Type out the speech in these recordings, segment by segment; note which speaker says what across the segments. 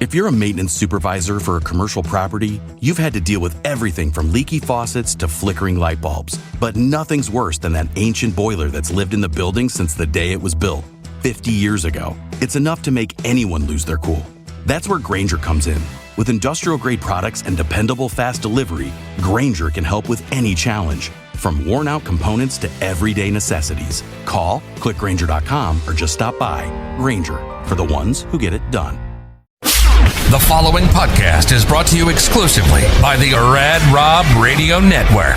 Speaker 1: If you're a maintenance supervisor for a commercial property, you've had to deal with everything from leaky faucets to flickering light bulbs. But nothing's worse than that ancient boiler that's lived in the building since the day it was built, 50 years ago. It's enough to make anyone lose their cool. That's where Grainger comes in. With industrial-grade products and dependable fast delivery, Grainger can help with any challenge, from worn-out components to everyday necessities. Call, click Grainger.com, or just stop by. Grainger, for the ones who get it done.
Speaker 2: The following podcast is brought to you exclusively by the Rad Rob Radio Network.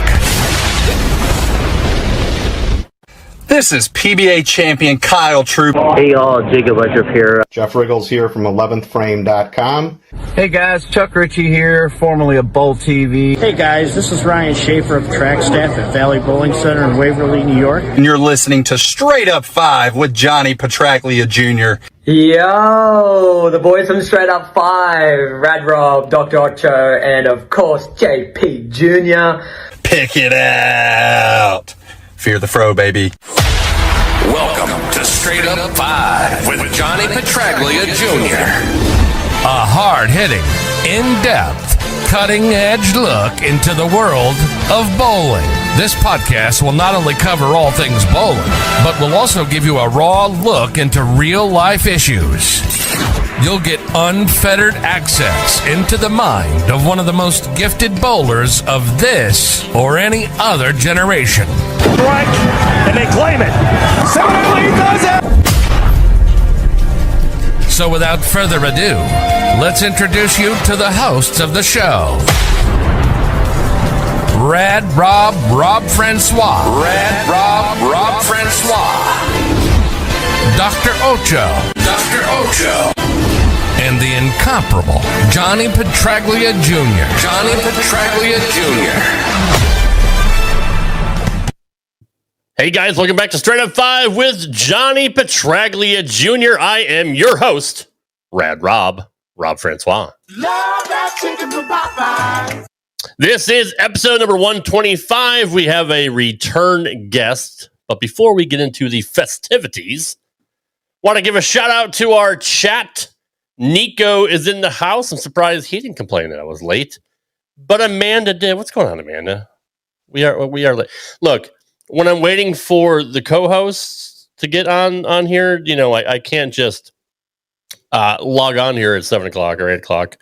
Speaker 3: This is PBA champion Kyle Troop.
Speaker 4: Hey y'all, Jacob Ledrup here.
Speaker 5: Jeff Riggles here from 11thframe.com.
Speaker 6: Hey guys, Chuck Ritchie here, formerly of Bowl TV.
Speaker 7: Hey guys, this is Ryan Schaefer of track staff at Valley Bowling Center in Waverly, New York.
Speaker 3: And you're listening to Straight Up 5 with Johnny Petraglia Jr.
Speaker 8: Yo, the boys from Straight Up 5, Rad Rob, Dr. Ocho, and of course JP Jr.
Speaker 3: Pick it out. Fear the fro, baby.
Speaker 2: Welcome to Straight Up 5 with Johnny Petraglia Jr. A hard-hitting, in-depth, cutting-edge look into the world of bowling. This podcast will not only cover all things bowling, but will also give you a raw look into real-life issues. You'll get unfettered access into the mind of one of the most gifted bowlers of this or any other generation.
Speaker 9: Strike, and they claim it. Similarly does it.
Speaker 2: So without further ado, let's introduce you to the hosts of the show. Rad Rob Francois. Rad Rob Francois. Dr. Ocho. And the incomparable Johnny Petraglia Jr.
Speaker 10: Hey guys, welcome back to Straight Up 5 with Johnny Petraglia Jr. I am your host, Rad Rob Francois. This is episode number 125. We have a return guest, but before we get into the festivities, want to give a shout out to our chat. Nico is in the house. I'm surprised he didn't complain that I was late, but Amanda did. What's going on, Amanda? We are late. Look, when I'm waiting for the co-hosts to get on here, you know, I can't just log on here at 7 o'clock or 8 o'clock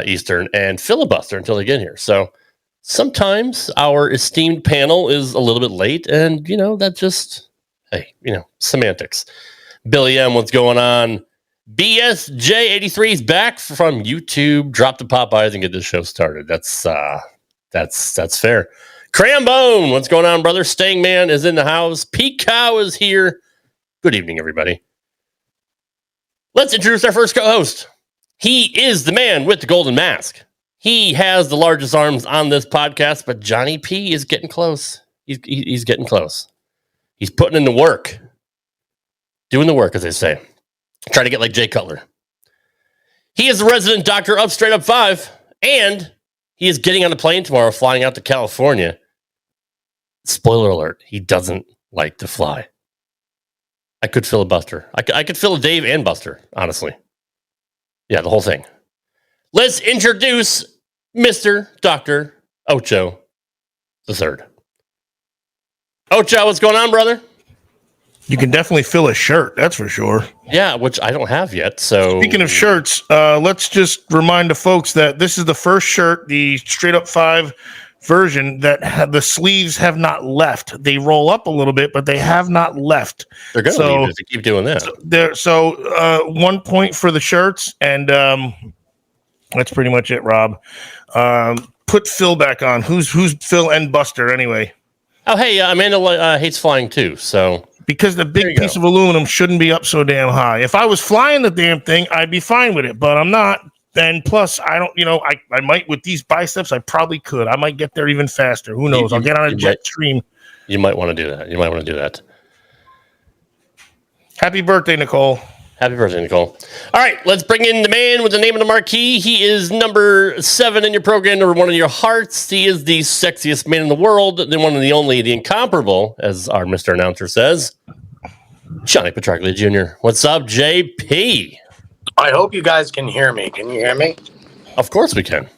Speaker 10: Eastern and filibuster until they get here. So sometimes our esteemed panel is a little bit late, and, you know, that just, hey, you know, semantics. Billy M, what's going on? BSJ83 is back from YouTube. Drop the Popeyes and get this show started. That's fair. Crambone, what's going on, brother? Staying Man is in the house. Pete Cow is here. Good evening, everybody. Let's introduce our first co-host. He is the man with the golden mask. He has the largest arms on this podcast, but Johnny P is getting close. He's getting close. He's putting in the work. Doing the work, as they say. Trying to get like Jay Cutler. He is the resident doctor of Straight Up 5, and he is getting on a plane tomorrow, flying out to California. Spoiler alert, he doesn't like to fly. I could fill a Buster. I could fill a Dave and Buster, honestly. Yeah, the whole thing. Let's introduce Mr. Dr. Ocho III. Ocho, what's going on, brother?
Speaker 9: You can definitely fill a shirt, that's for sure.
Speaker 10: Yeah, which I don't have yet. So
Speaker 9: speaking of shirts, let's just remind the folks that this is the first shirt, the Straight Up 5 version, that the sleeves have not left. They roll up a little bit, but they have not left.
Speaker 10: They're going to leave if they keep doing that.
Speaker 9: So 1 point for the shirts, and that's pretty much it, Rob. Put Phil back on. Who's Phil and Buster anyway?
Speaker 10: Oh, hey, Amanda hates flying too, so...
Speaker 9: Because the big piece of aluminum shouldn't be up so damn high. If I was flying the damn thing, I'd be fine with it, but I'm not. And plus, I don't, you know, I might, with these biceps, I probably could. I might get there even faster. Who knows? I'll get on a jet stream.
Speaker 10: You might want to do that.
Speaker 9: Happy birthday, Nicole.
Speaker 10: Happy birthday, Nicole. All right, let's bring in the man with the name of the marquee. He is number 7 in your program, number 1 in your hearts. He is the sexiest man in the world, the one and the only, the incomparable, as our Mr. Announcer says, Johnny Petraglia Jr. What's up, JP?
Speaker 11: I hope you guys can hear me. Can you hear me?
Speaker 10: Of course we can.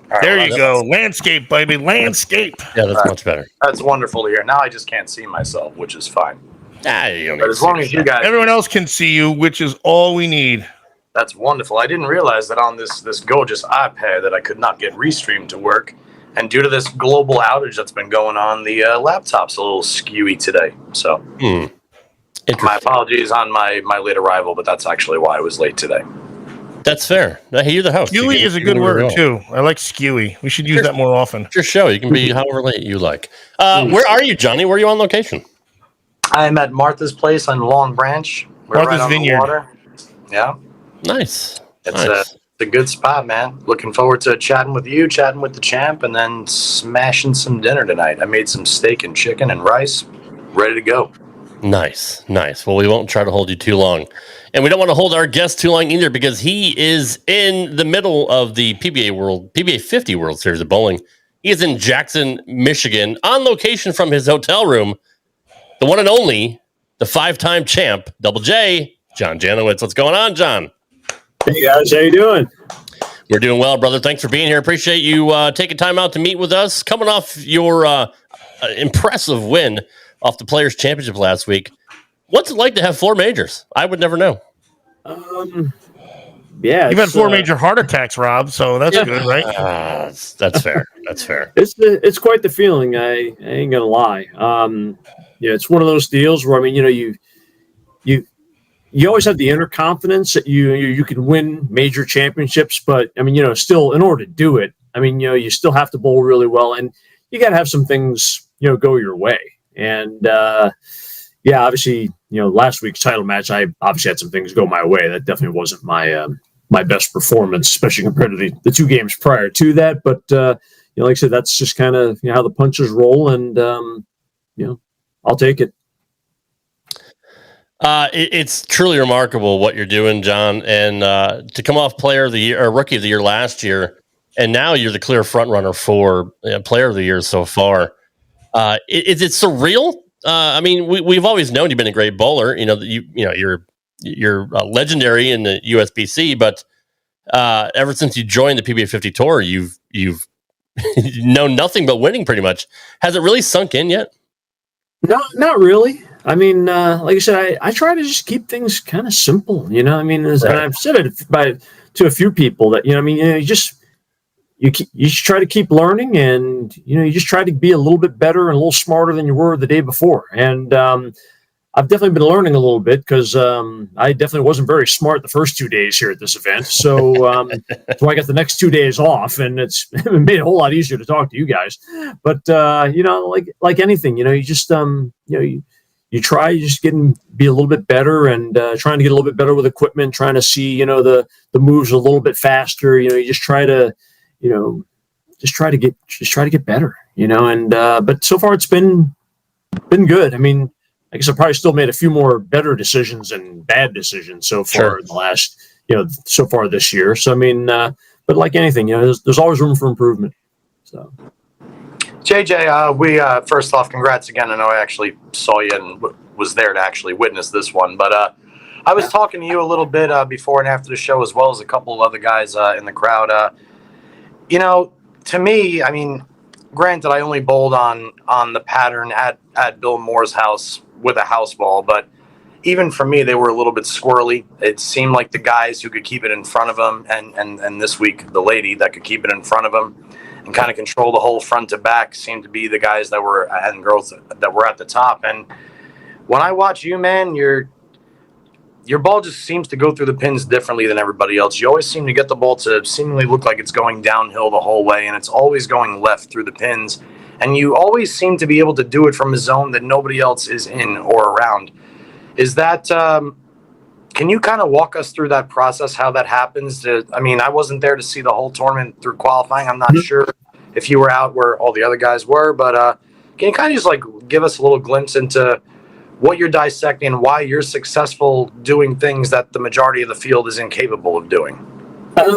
Speaker 11: Right,
Speaker 9: there you go. Landscape, baby. Landscape.
Speaker 10: Yeah, that's much better.
Speaker 11: That's wonderful to hear. Now I just can't see myself, which is fine.
Speaker 10: You
Speaker 11: but as long as you guys...
Speaker 9: Everyone else can see you, which is all we need.
Speaker 11: That's wonderful. I didn't realize that on this gorgeous iPad that I could not get Restream to work. And due to this global outage that's been going on, the laptop's a little skewy today. So my apologies on my late arrival, but that's actually why I was late today.
Speaker 10: That's fair. Now, you're the host.
Speaker 9: Skewy is a good word, too. I like skewy. We should use that more often.
Speaker 10: It's your show. You can be however late you like. Where are you, Johnny? Where are you on location?
Speaker 11: I'm at Martha's Place on Long Branch. We're
Speaker 9: Martha's
Speaker 11: right on
Speaker 9: Vineyard.
Speaker 11: The water. Yeah.
Speaker 10: Nice.
Speaker 11: It's a good spot, man. Looking forward to chatting with you, chatting with the champ, and then smashing some dinner tonight. I made some steak and chicken and rice. Ready to go.
Speaker 10: Nice. Well, we won't try to hold you too long. And we don't want to hold our guest too long either because he is in the middle of the PBA50 World Series of Bowling. He is in Jackson, Michigan, on location from his hotel room. The one and only, the 5-time champ, Double J, John Janawicz. What's going on, John?
Speaker 12: Hey, guys. How you doing?
Speaker 10: We're doing well, brother. Thanks for being here. Appreciate you taking time out to meet with us. Coming off your impressive win off the Players' Championship last week. What's it like to have 4 majors? I would never know.
Speaker 12: Yeah,
Speaker 9: you've had 4 major heart attacks, Rob. So that's good, right?
Speaker 10: That's fair. That's fair.
Speaker 12: It's quite the feeling. I ain't gonna lie. It's one of those deals where you always have the inner confidence that you can win major championships, but still in order to do it, you still have to bowl really well, and you got to have some things go your way. And obviously, last week's title match, I obviously had some things go my way. That definitely wasn't my best performance, especially compared to the 2 games prior to that. But like I said, that's just kind of how the punches roll, and I'll take it.
Speaker 10: It's truly remarkable what you're doing, John, and to come off Player of the Year or Rookie of the Year last year, and now you're the clear front runner for Player of the Year so far. Is it surreal? We've always known you've been a great bowler. You're legendary in the USBC, but ever since you joined the PBA50 Tour, you've known nothing but winning pretty much. Has it really sunk in yet?
Speaker 12: No, not really. Like I said, I try to just keep things kind of simple, and I've said it to a few people that, you just try to keep learning, and, you just try to be a little bit better and a little smarter than you were the day before. And I've definitely been learning a little bit because I definitely wasn't very smart the first 2 days here at this event. So, so I got the next 2 days off, and it's made it a whole lot easier to talk to you guys. But, like anything, you just, you try just be a little bit better, and trying to get a little bit better with equipment, trying to see, the moves a little bit faster. You just try to, get better, and but so far it's been good. I guess I probably still made a few more better decisions and bad decisions so far in the last, so far this year. So, but like anything, there's always room for improvement. So.
Speaker 11: JJ, we first off, congrats again. I know I actually saw you and was there to actually witness this one, but I was talking to you a little bit before and after the show, as well as a couple of other guys in the crowd. To me, granted, I only bowled on the pattern at Bill Moore's house with a house ball, but even for me, they were a little bit squirrely. It seemed like the guys who could keep it in front of them, and this week the lady that could keep it in front of them and kind of control the whole front to back seemed to be the guys that were, and girls that were at the top. And when I watch you, man, your ball just seems to go through the pins differently than everybody else. You always seem to get the ball to seemingly look like it's going downhill the whole way, and it's always going left through the pins. And you always seem to be able to do it from a zone that nobody else is in or around. Is that, can you kind of walk us through that process, how that happens? I wasn't there to see the whole tournament through qualifying. I'm not sure if you were out where all the other guys were, but can you kind of just give us a little glimpse into what you're dissecting and why you're successful doing things that the majority of the field is incapable of doing?
Speaker 12: A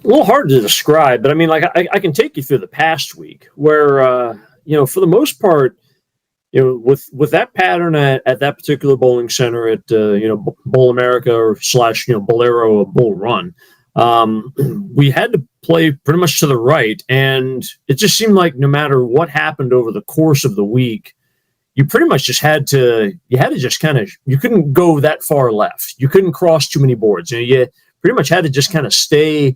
Speaker 12: little hard to describe, but I can take you through the past week where, for the most part, with that pattern at that particular bowling center at Bowl America or / Bolero or Bull Run, we had to play pretty much to the right, and it just seemed like no matter what happened over the course of the week, you pretty much just had to just kind of, you couldn't go that far left, you couldn't cross too many boards, you pretty much had to just kind of stay.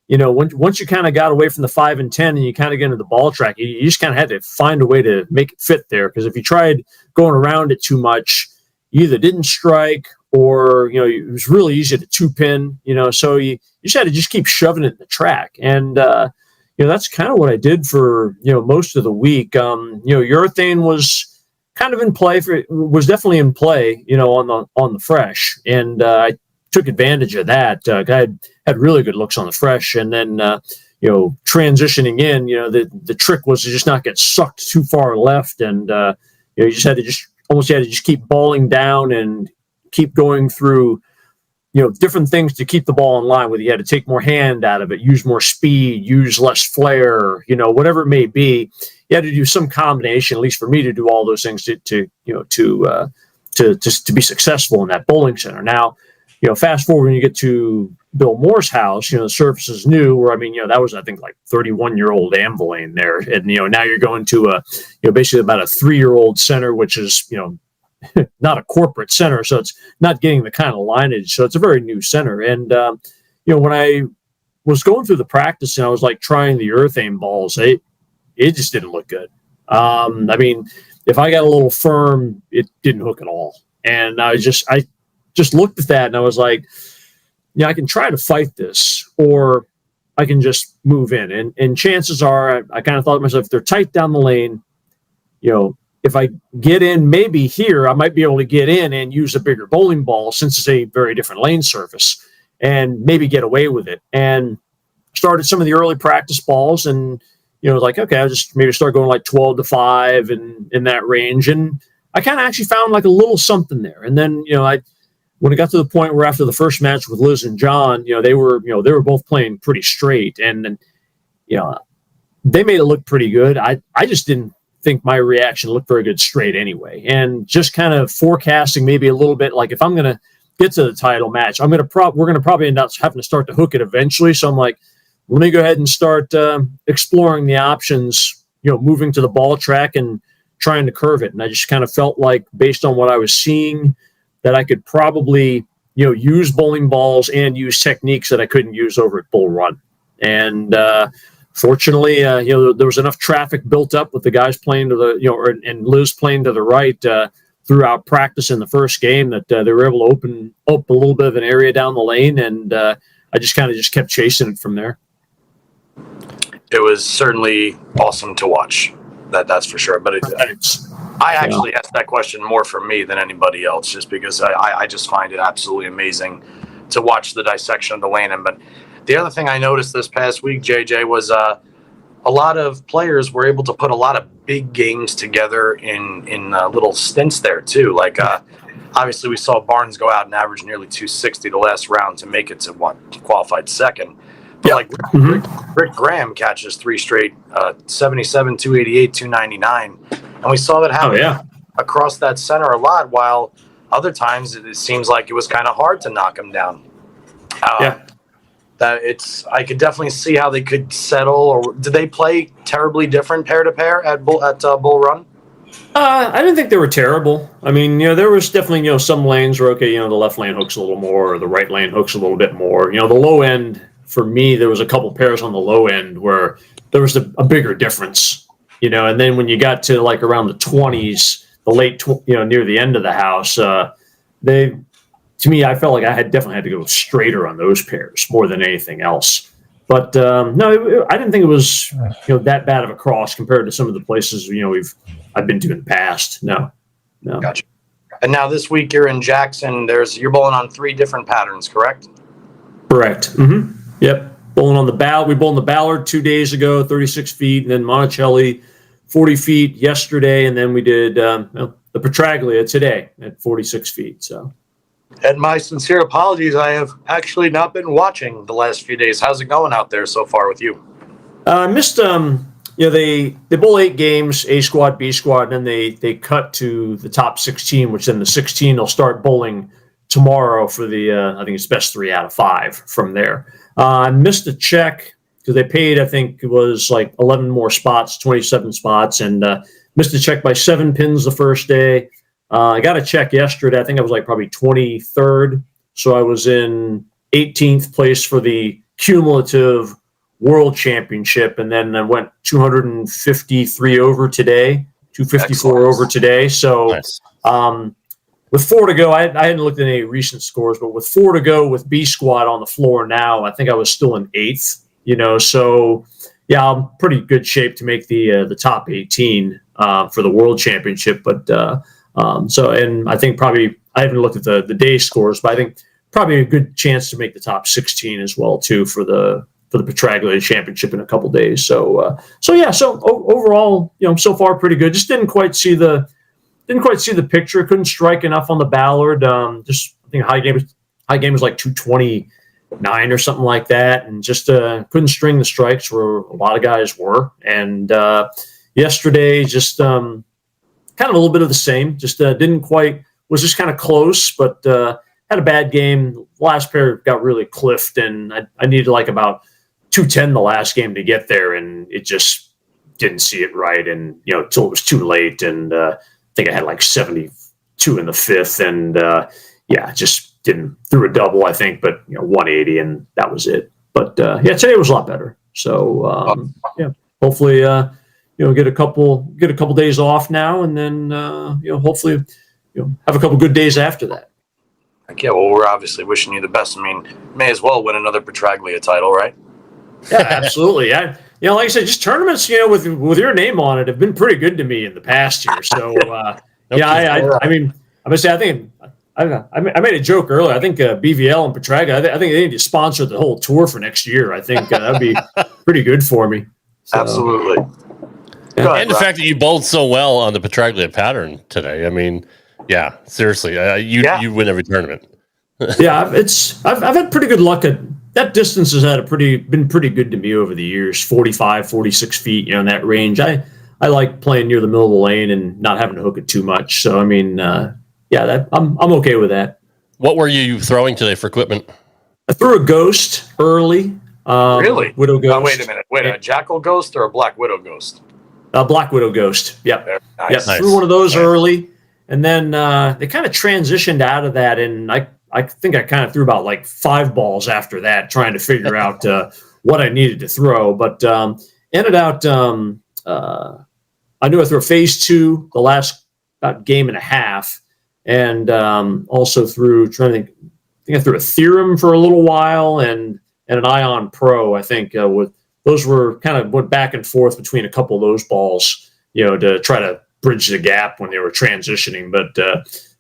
Speaker 12: Once you kind of got away from the 5 and 10 and you kind of get into the ball track, you just kind of had to find a way to make it fit there. Because if you tried going around it too much, you either didn't strike or, it was really easy to 2-pin, so you just had to just keep shoving it in the track. And, that's kind of what I did for, most of the week. Urethane was kind of in play was definitely in play, on the fresh. And I took advantage of that. I had really good looks on the fresh, and then transitioning in, the trick was to just not get sucked too far left, and you just had to keep balling down and keep going through different things to keep the ball in line. Whether you had to take more hand out of it, use more speed, use less flare, whatever it may be, you had to do some combination. At least for me, to do all those things to be successful in that bowling center. Now, fast forward when you get to Bill Moore's house, the surface is new, where, that was, I think, like 31-year-old Amvolane there. And, now you're going to basically about a 3-year-old center, which is, not a corporate center. So it's not getting the kind of lineage. So it's a very new center. And, when I was going through the practice and I was like trying the urethane balls, it just didn't look good. If I got a little firm, it didn't hook at all. And I just looked at that and I was like, I can try to fight this, or I can just move in. And chances are, I kind of thought to myself, if they're tight down the lane, if I get in maybe here, I might be able to get in and use a bigger bowling ball, since it's a very different lane surface, and maybe get away with it. And started some of the early practice balls, and like, okay, I'll just maybe start going like 12-5 and in that range. And I kind of actually found like a little something there. And then, when it got to the point where after the first match with Liz and John, they were both playing pretty straight, and they made it look pretty good. I just didn't think my reaction looked very good straight anyway. And just kind of forecasting maybe a little bit, like if I'm going to get to the title match, we're going to probably end up having to start to hook it eventually. So I'm like, let me go ahead and start exploring the options, moving to the ball track and trying to curve it. And I just kind of felt like, based on what I was seeing, that I could probably, use bowling balls and use techniques that I couldn't use over at Bull Run. And fortunately, there was enough traffic built up with the guys playing to the, and Liz playing to the right throughout practice in the first game, that they were able to open up a little bit of an area down the lane. And I just kept chasing it from there.
Speaker 11: It was certainly awesome to watch. That's for sure. But I actually asked that question more for me than anybody else, just because I just find it absolutely amazing to watch the dissection of the lane. But the other thing I noticed this past week, JJ, was a lot of players were able to put a lot of big games together in little stints there too. Like obviously we saw Barnes go out and average nearly 260 the last round to make it to qualified second. But Rick Graham catches 3 straight 77, 288, 299. And we saw that happen across that center a lot, while other times it seems like it was kind of hard to knock him down. I could definitely see how they could settle. Or did they play terribly different pair to pair at Bull Run?
Speaker 12: I didn't think they were terrible. There was definitely, some lanes where, okay, the left lane hooks a little more, or the right lane hooks a little bit more. The low end, for me, there was a couple pairs on the low end where there was a bigger difference, and then when you got to like around the 20s, the late, near the end of the house, to me, I felt like I definitely had to go straighter on those pairs more than anything else. But no, I didn't think it was that bad of a cross compared to some of the places I've been to in the past. No.
Speaker 11: Gotcha. And now this week you're in Jackson. You're bowling on 3 different patterns, correct?
Speaker 12: Correct. Mm-hmm. Yep. Bowling on the Ballard. We bowled on the Ballard 2 days ago, 36 feet, and then Monticelli 40 feet yesterday, and then we did the Petraglia today at 46 feet. So.
Speaker 11: And my sincere apologies, I have actually not been watching the last few days. How's it going out there so far with you?
Speaker 12: Missed they bowl 8 games, A squad, B squad, and then they cut to the top 16, which then the 16 will start bowling tomorrow for the I think it's best 3 out of 5 from there. I missed a check because they paid, I think it was like 11 more spots, 27 spots, and missed a check by 7 pins the first day. I got a check yesterday. I think I was like probably 23rd. So I was in 18th place for the cumulative World Championship, and then I went 253 over today, 254 over today. So nice. With 4 to go, I hadn't looked at any recent scores, but with 4 to go with B squad on the floor now, I think I was still in 8th. So yeah, I'm pretty good shape to make the top 18 for the World Championship. But and I think probably I haven't looked at the day scores, but I think probably a good chance to make the top 16 as well too for the Petraglia Championship in a couple days. So overall, so far pretty good. Just didn't quite see the picture. Couldn't strike enough on the Ballard. Just I think high game was like 229 or something like that, and just couldn't string the strikes where a lot of guys were. And yesterday, just kind of a little bit of the same. Just didn't quite. Was just kind of close, but had a bad game. Last pair got really cliffed, and I needed like about 210 the last game to get there, and it just didn't see it right, and till it was too late. And I think I had like 72 in the 5th, and just didn't threw a double, I think, but 180, and that was it. But today was a lot better. So hopefully get a couple days off now, and then hopefully have a couple good days after that.
Speaker 11: Yeah, well, we're obviously wishing you the best. I mean, may as well win another Petraglia title, right?
Speaker 12: Yeah, absolutely. Like I said, just tournaments, with your name on it have been pretty good to me in the past year. So, I mean, I'm gonna say, I think I made a joke earlier. I think BVL and Petraglia, I think they need to sponsor the whole tour for next year. I think that'd be pretty good for me. So,
Speaker 11: absolutely.
Speaker 10: Yeah. And the fact that you bowled so well on the Petraglia pattern today. I mean, yeah, seriously, you win every tournament.
Speaker 12: Yeah, I've had pretty good luck at that distance. Has been pretty good to me over the years. 45, 46 feet, in that range. I like playing near the middle of the lane and not having to hook it too much. So I mean, I'm okay with that.
Speaker 10: What were you throwing today for equipment?
Speaker 12: I threw a Ghost early.
Speaker 11: Really?
Speaker 12: Widow Ghost.
Speaker 11: Wait a minute. A Jackal Ghost or a Black Widow Ghost?
Speaker 12: Black Widow Ghost. Yep.
Speaker 11: Nice.
Speaker 12: Yep.
Speaker 11: Nice.
Speaker 12: Threw one of those early, and then they kind of transitioned out of that, and I think I kind of threw about like 5 balls after that, trying to figure out what I needed to throw. But ended out, I knew I threw a phase 2 the last about game and a half, and also threw. I think I threw a Theorem for a little while, and an Ion Pro. I think with those were kind of went back and forth between a couple of those balls, to try to bridge the gap when they were transitioning. But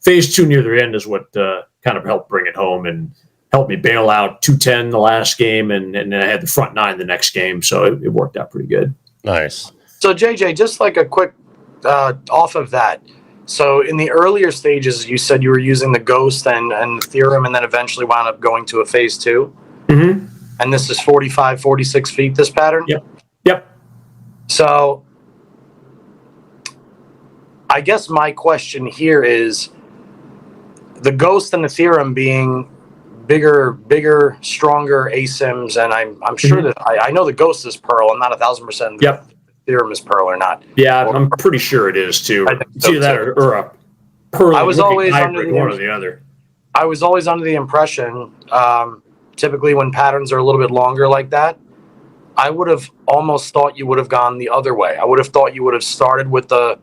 Speaker 12: phase 2 near the end is what kind of helped bring it home and helped me bail out 210 the last game, and then I had the front 9 the next game, so it worked out pretty good.
Speaker 10: Nice.
Speaker 11: So JJ, just like a quick off of that. So in the earlier stages, you said you were using the Ghost and the Theorem, and then eventually wound up going to a phase 2.
Speaker 12: Mm-hmm.
Speaker 11: And this is 45, 46 feet, this pattern?
Speaker 12: Yep.
Speaker 11: So I guess my question here is the Ghost and the Theorem being bigger, stronger ASIMs, and I'm sure that I know the Ghost is Pearl. I'm not 1,000% the Theorem is Pearl or not.
Speaker 12: Yeah, I'm pretty sure it is too. It's either that or a Pearl.
Speaker 11: I was always under
Speaker 12: one or the other.
Speaker 11: I was always under the impression, typically when patterns are a little bit longer like that, I would have almost thought you would have gone the other way. I would have thought you would have started with the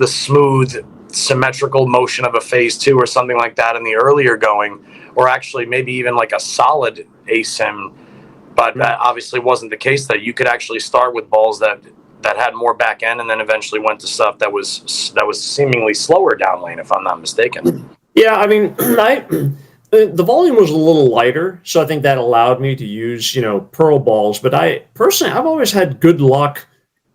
Speaker 11: smooth, symmetrical motion of a phase 2 or something like that in the earlier going, or actually maybe even like a solid ASIM. But that obviously wasn't the case. That you could actually start with balls that had more back end, and then eventually went to stuff that was seemingly slower down lane, if I'm not mistaken.
Speaker 12: Yeah, I mean, the volume was a little lighter, so I think that allowed me to use, Pearl balls. But I've always had good luck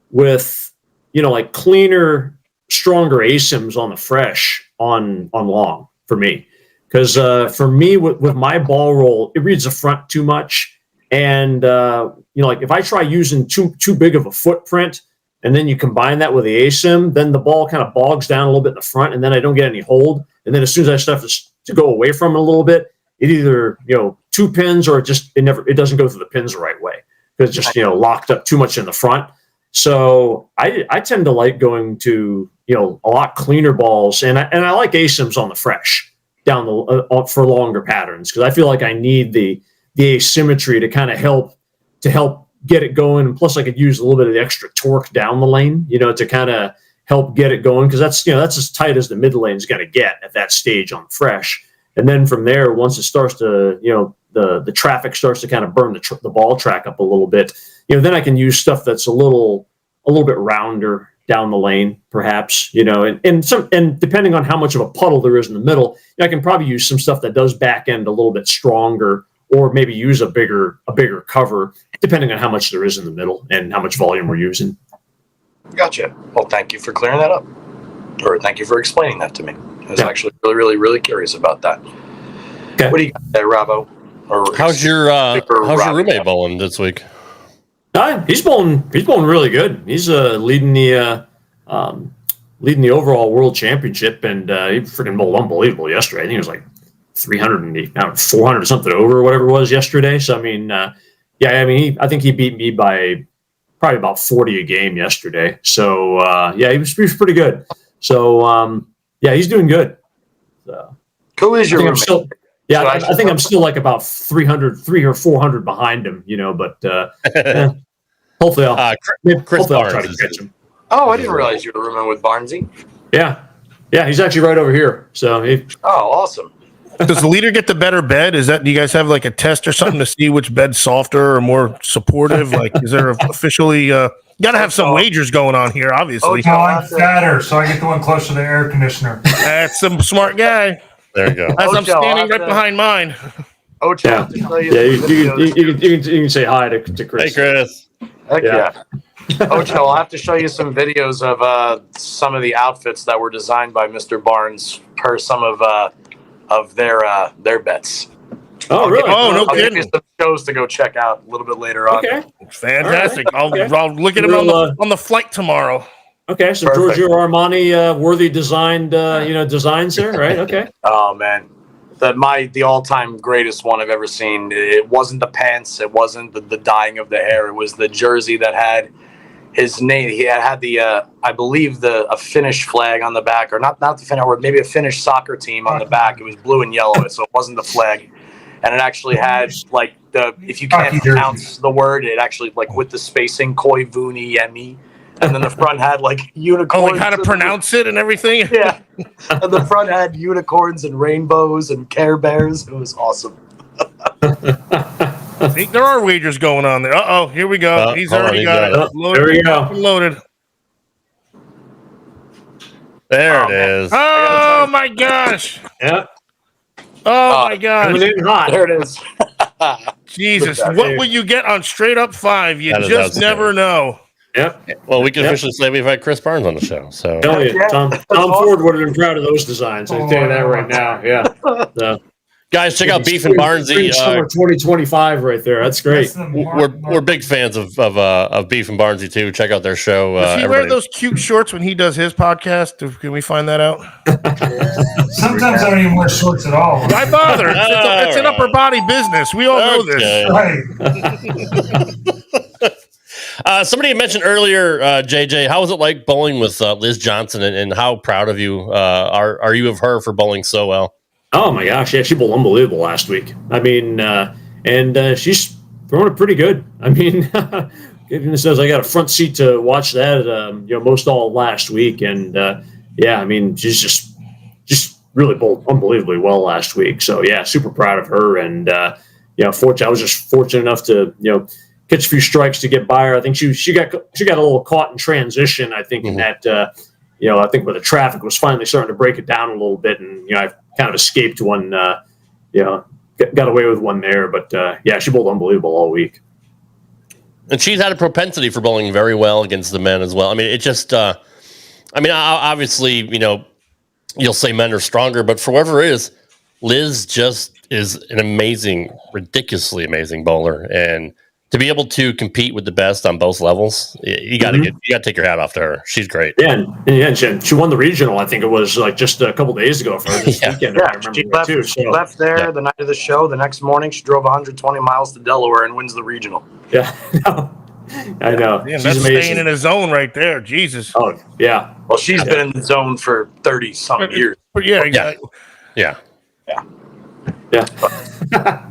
Speaker 12: with, like cleaner, stronger ASIMs on the fresh on long for me. Because for me, with my ball roll, it reads the front too much. And like if I try using too big of a footprint, and then you combine that with the ASIM, then the ball kind of bogs down a little bit in the front, and then I don't get any hold. And then as soon as I start to go away from it a little bit, it either 2 pins or it doesn't go through the pins the right way because it's just locked up too much in the front. So I tend to like going to a lot cleaner balls, and I like ASIMs on the fresh down for longer patterns because I feel like I need the asymmetry to kind of help get it going. And plus, I could use a little bit of the extra torque down the lane, to kind of help get it going because that's as tight as the mid lane is going to get at that stage on the fresh. And then from there, once it starts to the traffic starts to kind of burn the ball track up a little bit, then I can use stuff that's a little bit rounder down the lane, perhaps, and depending on how much of a puddle there is in the middle, I can probably use some stuff that does back end a little bit stronger, or maybe use a bigger cover, depending on how much there is in the middle and how much volume we're using.
Speaker 11: Gotcha. Well, thank you for clearing that up, or thank you for explaining that to me. I was actually really, really, really curious about that. Okay. What do you got there, Robbo? Or
Speaker 10: how's your roommate bowling this week?
Speaker 12: He's bowling really good. He's leading the overall world championship, and he freaking bowled unbelievable yesterday. I think it was like 400 something over or whatever it was yesterday. So I think he beat me by probably about 40 a game yesterday. So he was pretty good. So he's doing good. So,
Speaker 11: who is your roommate?
Speaker 12: I think I'm still like about 300 or 400 behind him, but hopefully I'll try to catch him.
Speaker 11: Oh, I didn't realize you were rooming with Barnesy.
Speaker 12: Yeah, he's actually right over here. So
Speaker 11: awesome.
Speaker 9: Does the leader get the better bed? Do you guys have like a test or something to see which bed's softer or more supportive? Like, is there officially got to have some wagers going on here, obviously.
Speaker 13: No, I'm fatter, so I get the one closer to the air conditioner.
Speaker 9: That's some smart guy.
Speaker 10: There you go.
Speaker 9: As I'm standing right behind mine.
Speaker 11: Ocho,
Speaker 12: you can say hi to Chris.
Speaker 10: Hey, Chris.
Speaker 11: Heck yeah. Ocho, I'll have to show you some videos of some of the outfits that were designed by Mr. Barnes per some of their bets.
Speaker 12: Oh, really?
Speaker 9: Oh, no kidding.
Speaker 11: I'll give you some shows to go check out a little bit later on.
Speaker 12: Okay.
Speaker 9: Fantastic. Right. I'll look at them on the flight tomorrow.
Speaker 12: Okay, so
Speaker 11: Perfect.
Speaker 12: Giorgio Armani worthy designed designs there, right? Okay.
Speaker 11: Oh man. The all-time greatest one I've ever seen. It wasn't the pants, it wasn't the dyeing of the hair, it was the jersey that had his name. He had the I believe a Finnish flag on the back, or not the Finnish, or maybe a Finnish soccer team on the back. It was blue and yellow, so it wasn't the flag. And it actually had like if you can't pronounce the word, it actually like with the spacing Koivuni Yemi. And then the front had like unicorns.
Speaker 9: Oh, like how to pronounce it and everything?
Speaker 11: Yeah. And the front had unicorns and rainbows and Care Bears. It was awesome.
Speaker 9: I think there are wagers going on there. Uh-oh, here we go. He's already got it. Loaded,
Speaker 12: there we go.
Speaker 9: Loaded.
Speaker 10: There it is.
Speaker 9: Oh, my gosh.
Speaker 12: Yeah.
Speaker 9: Oh, my gosh.
Speaker 12: Coming in hot.
Speaker 11: There it is.
Speaker 9: Jesus, what will you get on Straight Up 5? You just never know.
Speaker 12: Yep.
Speaker 10: Well, we can officially say we've had Chris Barnes on the show. So
Speaker 12: Tom Ford would have been proud of those designs. I can tell you that right now. Yeah. So,
Speaker 10: guys, check out Beef and Barnesy.
Speaker 12: Summer 2025 right there. That's great.
Speaker 10: We're big fans of Beef and Barnesy too. Check out their show.
Speaker 9: Does he wear those cute shorts when he does his podcast? Can we find that out?
Speaker 13: Sometimes I don't even wear shorts at all.
Speaker 9: Why bother? It's an upper body business. We all know this.
Speaker 13: Right.
Speaker 10: Somebody had mentioned earlier, JJ, how was it like bowling with Liz Johnson, and how proud of you are you of her for bowling so well?
Speaker 12: Oh my gosh, yeah, she bowled unbelievable last week. I mean, and she's throwing it pretty good. I mean, goodness knows I got a front seat to watch that. Most all last week, and I mean, she's just really bowled unbelievably well last week. So yeah, super proud of her, and I was just fortunate enough to catch a few strikes to get by her. I think she got a little caught in transition. I think in that I think where the traffic was finally starting to break it down a little bit, and I kind of escaped one. Got away with one there, but she bowled unbelievable all week.
Speaker 10: And she's had a propensity for bowling very well against the men as well. I mean, it just, obviously, you'll say men are stronger, but for whatever it is, Liz just is an amazing, ridiculously amazing bowler, and to be able to compete with the best on both levels, you got to take your hat off to her. She's great.
Speaker 12: Yeah, she won the regional. I think it was like just a couple days ago for this weekend. I remember
Speaker 11: she left,
Speaker 12: too.
Speaker 11: she left there the night of the show. The next morning, she drove 120 miles to Delaware and wins the regional.
Speaker 12: Yeah, I know.
Speaker 9: Damn, that's staying in a zone right there. Jesus.
Speaker 12: Oh yeah.
Speaker 11: Well, she's been in the zone for 30-something years.
Speaker 9: Yeah, exactly.
Speaker 10: Yeah.
Speaker 11: That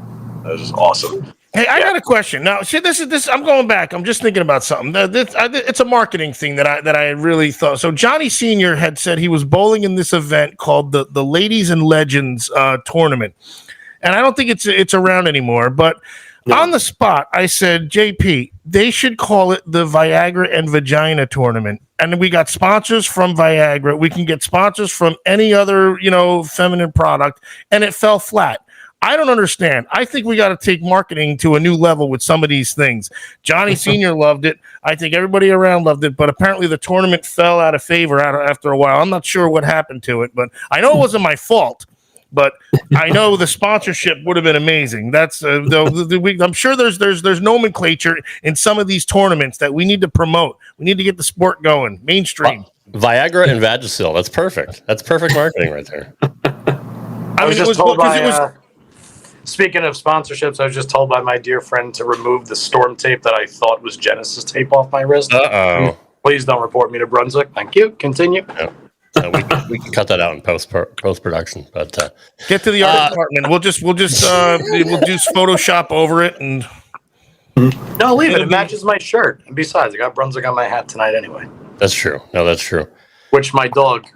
Speaker 11: was just awesome.
Speaker 9: Hey, I got a question. Now, see, this. I'm going back. I'm just thinking about something. It's a marketing thing that I really thought. So Johnny Sr. had said he was bowling in this event called the Ladies and Legends tournament, and I don't think it's around anymore. But on the spot, I said, JP, they should call it the Viagra and Vagina tournament. And we got sponsors from Viagra. We can get sponsors from any other feminine product, and it fell flat. I don't understand. I think we got to take marketing to a new level with some of these things. Johnny Sr. loved it. I think everybody around loved it, but apparently the tournament fell out of favor after a while. I'm not sure what happened to it, but I know it wasn't my fault. But I know the sponsorship would have been amazing. That's I'm sure there's nomenclature in some of these tournaments that we need to promote. We need to get the sport going, mainstream.
Speaker 10: Viagra and Vagisil. That's perfect. That's perfect marketing right there.
Speaker 11: I was just told by. Speaking of sponsorships, I was just told by my dear friend to remove the storm tape that I thought was Genesis tape off my wrist.
Speaker 10: Uh-oh.
Speaker 11: Please don't report me to Brunswick. Thank you. Continue.
Speaker 10: We can cut that out in post production. But
Speaker 9: get to the art department. We'll just Photoshop over it and.
Speaker 11: No, leave it. It matches my shirt. And besides, I got Brunswick on my hat tonight anyway.
Speaker 10: That's true. No, that's true.
Speaker 11: Which my dog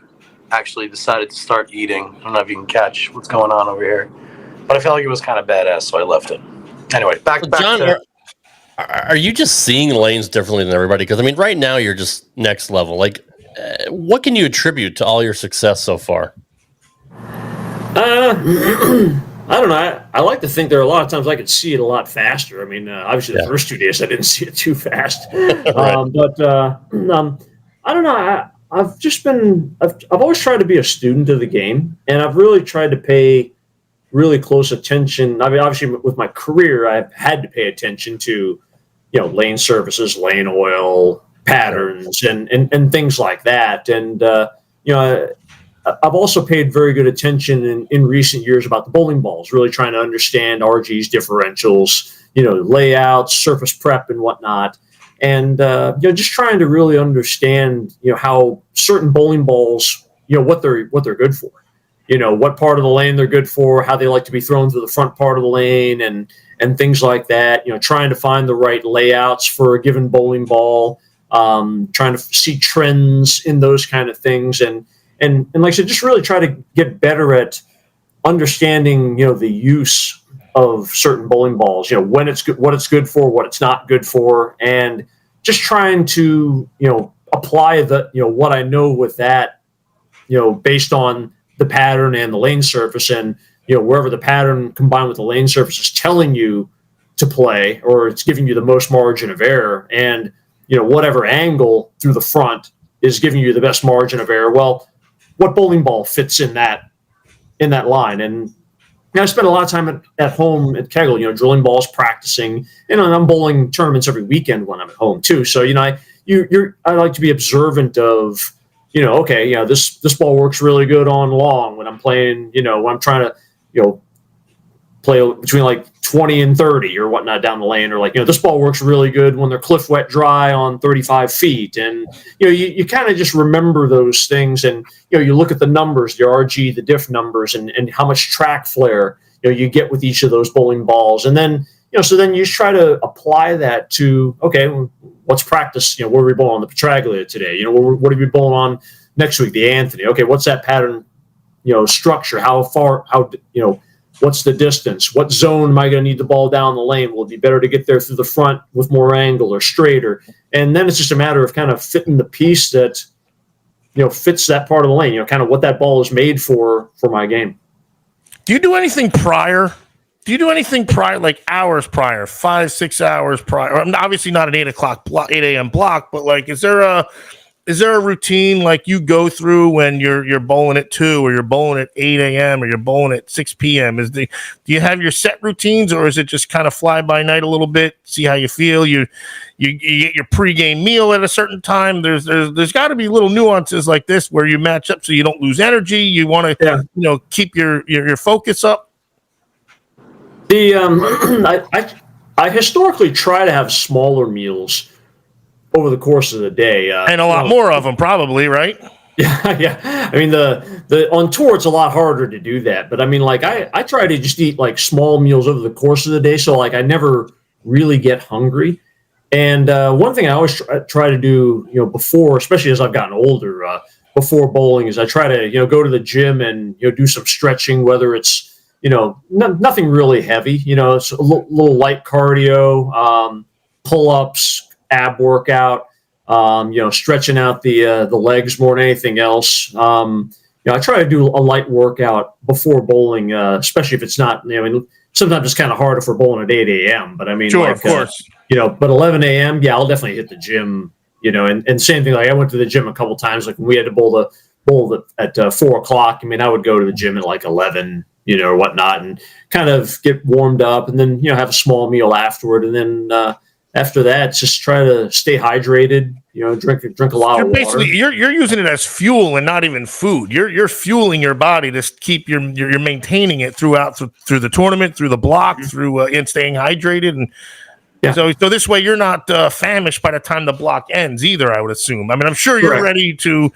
Speaker 11: actually decided to start eating. I don't know if you can catch what's going on over here. But I felt like it was kind of badass, so I left it. Anyway, back
Speaker 10: John,
Speaker 11: to...
Speaker 10: Are you just seeing lanes differently than everybody? Because, I mean, right now you're just next level. Like, what can you attribute to all your success so far?
Speaker 12: I don't know. I like to think there are a lot of times I could see it a lot faster. I mean, obviously the first 2 days I didn't see it too fast. Right. But I don't know. I've always tried to be a student of the game, and I've really tried to pay really close attention. I mean, obviously with my career, I've had to pay attention to, lane surfaces, lane oil, patterns, and things like that. And, I've also paid very good attention in recent years about the bowling balls, really trying to understand RGs, differentials, layouts, surface prep and whatnot. And, just trying to really understand, how certain bowling balls, what they're good for. What part of the lane they're good for, how they like to be thrown through the front part of the lane and things like that. Trying to find the right layouts for a given bowling ball, trying to see trends in those kind of things. And like I said, just really try to get better at understanding, the use of certain bowling balls, when it's good, what it's good for, what it's not good for, and just trying to, apply what I know with that, based on the pattern and the lane surface, and wherever the pattern combined with the lane surface is telling you to play, or it's giving you the most margin of error, and whatever angle through the front is giving you the best margin of error. Well, what bowling ball fits in that line? And I spend a lot of time at home at Kegel, drilling balls, practicing, and I'm bowling tournaments every weekend when I'm at home too. So I like to be observant of. This ball works really good on long when I'm playing, when I'm trying to, play between like 20 and 30 or whatnot down the lane, or this ball works really good when they're cliff wet dry on 35 feet. And, you kind of just remember those things, and, you look at the numbers, the RG, the diff numbers, and how much track flare, you get with each of those bowling balls. And then, so then you just try to apply that to, let's practice, what are we bowling on the Petraglia today? What are we bowling on next week? The Anthony. Okay, what's that pattern, structure? How far, what's the distance? What zone am I going to need the ball down the lane? Will it be better to get there through the front with more angle or straighter? And then it's just a matter of kind of fitting the piece that, fits that part of the lane, kind of what that ball is made for my game.
Speaker 9: Do you do anything prior? Like hours prior, 5-6 hours prior? Obviously not an 8 a.m. block, but like, is there is there a routine like you go through when you're bowling at 2 or you're bowling at 8 a.m. or you're bowling at 6 p.m.? Do you have your set routines, or is it just kind of fly by night a little bit, see how you feel? You get your pregame meal at a certain time. There's got to be little nuances like this where you match up so you don't lose energy. You want to keep your focus up.
Speaker 12: I historically try to have smaller meals over the course of the day,
Speaker 9: and a lot more of them, probably, right?
Speaker 12: Yeah. I mean, the on tour it's a lot harder to do that, but I mean, like I try to just eat like small meals over the course of the day, so like I never really get hungry. And one thing I always try to do, before, especially as I've gotten older, before bowling, is I try to go to the gym and do some stretching, whether it's nothing really heavy, it's a little light cardio, pull-ups, ab workout, stretching out the legs more than anything else. I try to do a light workout before bowling, especially if it's not. Sometimes it's kind of harder for bowling at 8 a.m. But I mean,
Speaker 9: sure, of course.
Speaker 12: But 11 a.m. Yeah, I'll definitely hit the gym. And same thing. Like I went to the gym a couple times. Like when we had to bowl at 4 o'clock. I mean, I would go to the gym at like 11, or whatnot, and kind of get warmed up, and then have a small meal afterward, and then. After that, just try to stay hydrated. Drink a lot of water.
Speaker 9: Basically, you're using it as fuel and not even food. You're fueling your body to keep you're maintaining it through the tournament, through the block, through and staying hydrated. And so this way you're not famished by the time the block ends either. I would assume. I mean, I'm sure you're ready to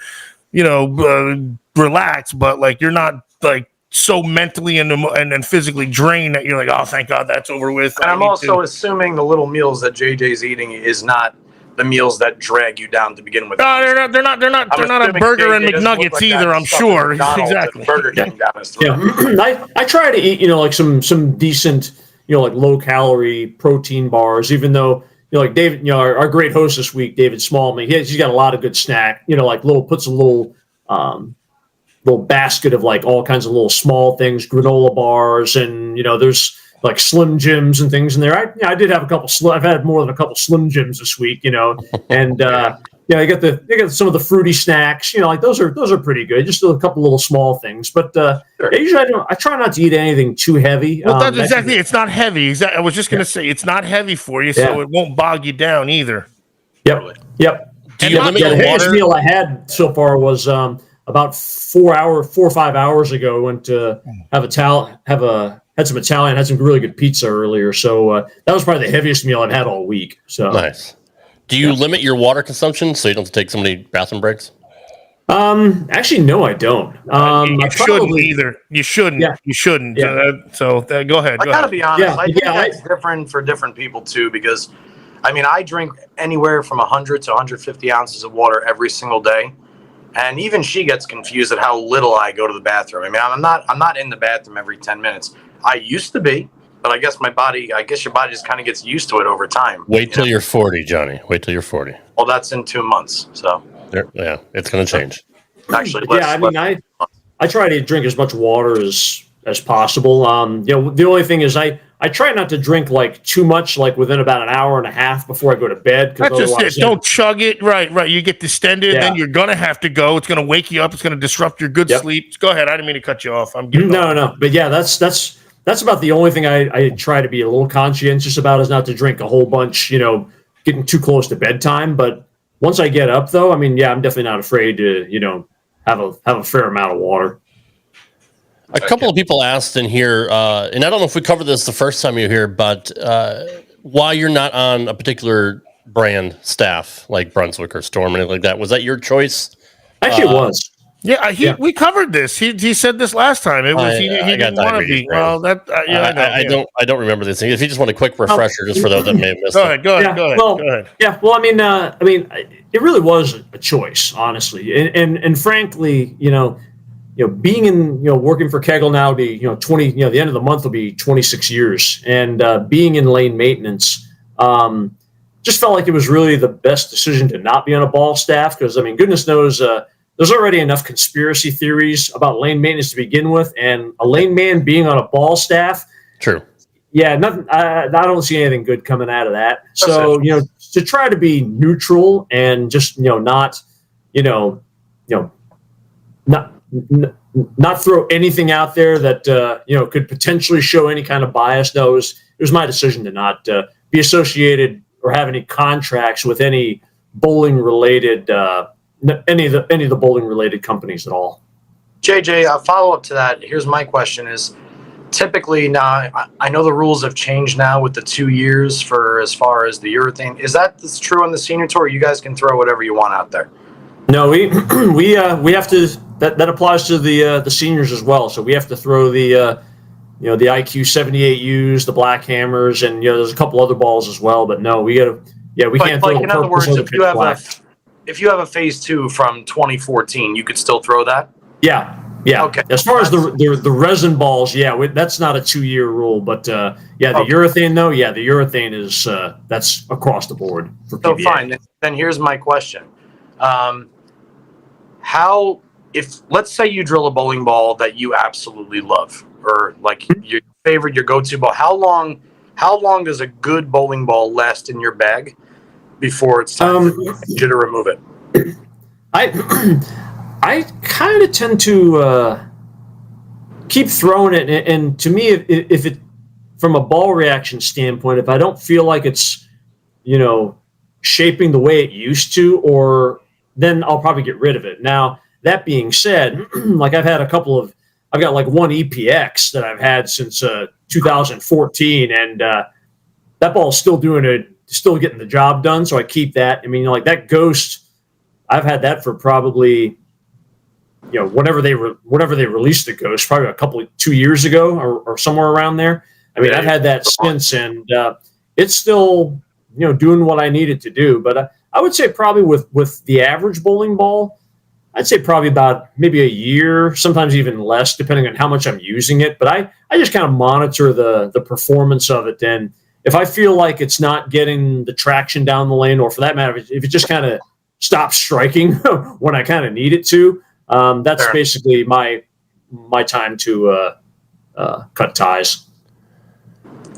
Speaker 9: relax, but like you're not like so mentally and physically drained that you're like, oh, thank God that's over with.
Speaker 11: And I'm also assuming the little meals that JJ's eating is not the meals that drag you down to begin with.
Speaker 9: No, they're not a burger and McNuggets either. I'm sure. Exactly.
Speaker 11: Burger King down his throat.
Speaker 12: I try to eat, like some decent, like low calorie protein bars. Even though like David, our great host this week, David Smallman, he's got a lot of good snack. Like puts a little basket of like all kinds of little small things, granola bars, and there's like Slim Jims and things in there. I did have a couple. I've had more than a couple Slim Jims this week, and I got some of the fruity snacks. Like those are pretty good. Just a couple little small things, but usually I try not to eat anything too heavy.
Speaker 9: Well, that's exactly. It's not heavy. I was just gonna say it's not heavy for you, so it won't bog you down either.
Speaker 12: Yep.
Speaker 10: Do you limit your
Speaker 12: the
Speaker 10: water?
Speaker 12: meal I had so far was about 4 or 5 hours ago. Went to had some Italian, had some really good pizza earlier. So that was probably the heaviest meal I've had all week. So
Speaker 10: nice. Do you limit your water consumption so you don't have to take so many bathroom breaks?
Speaker 12: Actually, no, I don't.
Speaker 9: You shouldn't either. You shouldn't. Yeah. You shouldn't.
Speaker 12: Yeah.
Speaker 9: Go ahead.
Speaker 11: I gotta be honest. I think that's different for different people too, because I mean, I drink anywhere from 100 to 150 ounces of water every single day. And even she gets confused at how little I go to the bathroom. I mean, I'm not in the bathroom every 10 minutes. I used to be, but I guess your body just kind of gets used to it over time.
Speaker 10: Wait till you're 40, Johnny. Wait till you're 40.
Speaker 11: Well, that's in 2 months. So
Speaker 10: it's going to change.
Speaker 11: Actually,
Speaker 12: I try to drink as much water as possible. The only thing is I try not to drink like too much, like within about an hour and a half before I go to bed.
Speaker 9: That's just it. Don't chug it. Right. You get distended, then you're gonna have to go. It's gonna wake you up. It's gonna disrupt your good sleep. Go ahead. I didn't mean to cut you off.
Speaker 12: No. But yeah, that's about the only thing I try to be a little conscientious about, is not to drink a whole bunch. Getting too close to bedtime. But once I get up, though, I mean, I'm definitely not afraid to have a fair amount of water.
Speaker 10: A couple of people asked in here, and I don't know if we covered this the first time you were here, but why you're not on a particular brand staff like Brunswick or Storm or anything like that. Was that your choice?
Speaker 12: Actually, it was.
Speaker 9: Yeah, we covered this. He said this last time. It was he didn't want to be. Well, that
Speaker 10: I don't remember this thing. If you just want a quick refresher, just for those that may have missed
Speaker 9: it. Go ahead.
Speaker 12: Yeah. Well, I mean, it really was a choice, honestly, and frankly, being in, working for Kegel now will be, 20, the end of the month will be 26 years. And being in lane maintenance, just felt like it was really the best decision to not be on a ball staff. Because, I mean, goodness knows, there's already enough conspiracy theories about lane maintenance to begin with. And a lane man being on a ball staff.
Speaker 10: True.
Speaker 12: Yeah, nothing. I don't see anything good coming out of that. So, to try to be neutral and just, not not throw anything out there that could potentially show any kind of bias. No, it was my decision to not be associated or have any contracts with any bowling related any of the bowling related companies at all.
Speaker 11: JJ, a follow up to that. Here's my question: is typically now I know the rules have changed now with the 2 years for as far as the urethane. Is that true on the senior tour? You guys can throw whatever you want out there.
Speaker 12: No, we have to. That applies to the seniors as well. So we have to throw the IQ 78Us, the Black Hammers, and there's a couple other balls as well. But no, we can't throw.
Speaker 11: In other words, if you have a phase 2 from 2014, you could still throw that.
Speaker 12: Yeah. Okay. As far as the resin balls, that's not a 2-year rule, but the urethane though, the urethane is that's across the board for PBA.
Speaker 11: So fine. Then here's my question: how, if let's say you drill a bowling ball that you absolutely love, or like your favorite, your go-to ball, how long does a good bowling ball last in your bag before it's time for you to remove it?
Speaker 12: I kind of tend to keep throwing it, and to me, if it, from a ball reaction standpoint, if I don't feel like it's, shaping the way it used to, then I'll probably get rid of it. Now, that being said, like I've got like one EPX that I've had since 2014, and that ball's still still getting the job done, so I keep that. I mean, like that Ghost, I've had that for probably, whenever they released the Ghost, probably 2 years ago or somewhere around there. I mean, I've had that since, and it's still, doing what I need it to do. But I would say probably with the average bowling ball, I'd say probably about maybe a year, sometimes even less, depending on how much I'm using it. But I just kind of monitor the performance of it. And if I feel like it's not getting the traction down the lane, or for that matter, if it just kind of stops striking when I kind of need it to, that's basically my time to cut ties.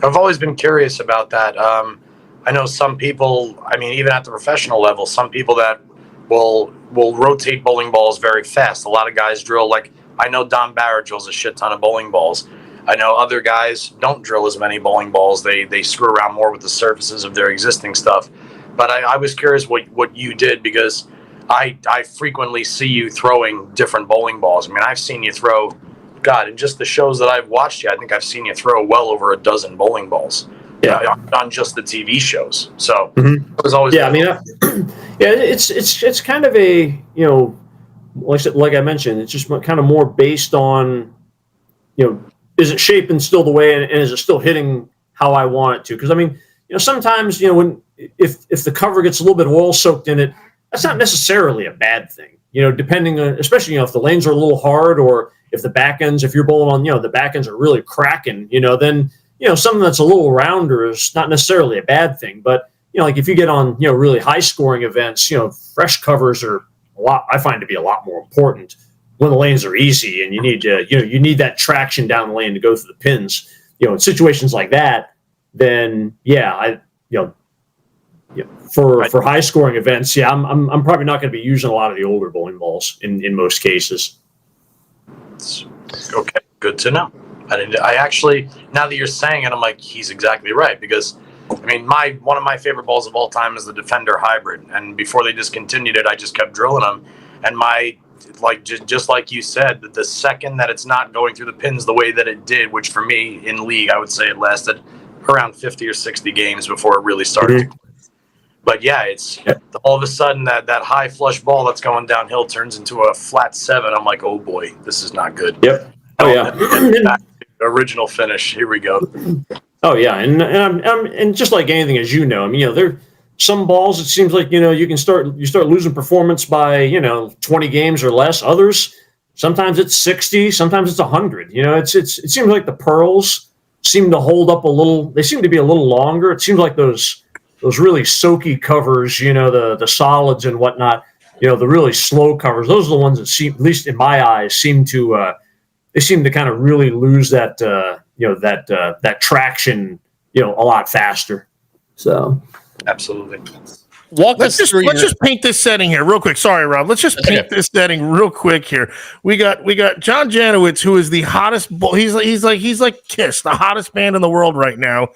Speaker 11: I've always been curious about that. I know some people, even at the professional level, some people that will rotate bowling balls very fast. A lot of guys drill, like I know Don Barrett drills a shit ton of bowling balls. I know other guys don't drill as many bowling balls. They screw around more with the surfaces of their existing stuff. But I was curious what you did, because I frequently see you throwing different bowling balls. I mean, I've seen you throw, God, in just the shows that I've watched you, I think I've seen you throw well over a dozen bowling balls. On just the TV shows. So it was always
Speaker 12: it's kind of a, like I mentioned, it's just kind of more based on, is it shaping still the way, and is it still hitting how I want it to? Because sometimes when if the cover gets a little bit oil soaked in it, that's not necessarily a bad thing. Depending on, especially if the lanes are a little hard, or if the back ends, if you're bowling on the back ends are really cracking, then something that's a little rounder is not necessarily a bad thing. But like if you get on really high scoring events, fresh covers are I find to be a lot more important when the lanes are easy, and you need to you need that traction down the lane to go through the pins. In situations like that, then for high scoring events, I'm probably not going to be using a lot of the older bowling balls in most cases.
Speaker 11: Okay, good to know. I actually, now that you're saying it, I'm like, he's exactly right, because one of my favorite balls of all time is the Defender Hybrid, and before they discontinued it, I just kept drilling them, and just like you said, the second that it's not going through the pins the way that it did, which for me in league, I would say it lasted around 50 or 60 games before it really started. But it's all of a sudden that high flush ball that's going downhill turns into a flat 7. I'm like, oh boy, this is not good.
Speaker 12: Yep.
Speaker 11: Original finish. Here we go.
Speaker 12: Oh yeah, and just like anything, as there some balls, it seems like you start losing performance by 20 games or less. Others, sometimes it's 60, sometimes it's 100. It seems like the pearls seem to hold up a little. They seem to be a little longer. It seems like those really soaky covers, the solids and whatnot. The really slow covers. Those are the ones that seem, at least in my eyes, seem to. They seem to kind of really lose that, that traction, a lot faster. So,
Speaker 11: absolutely.
Speaker 9: Let's just paint this setting here real quick. Sorry, Rob. Let's just paint this setting real quick here. We got John Janawicz, who is the hottest. He's like Kiss, the hottest band in the world right now.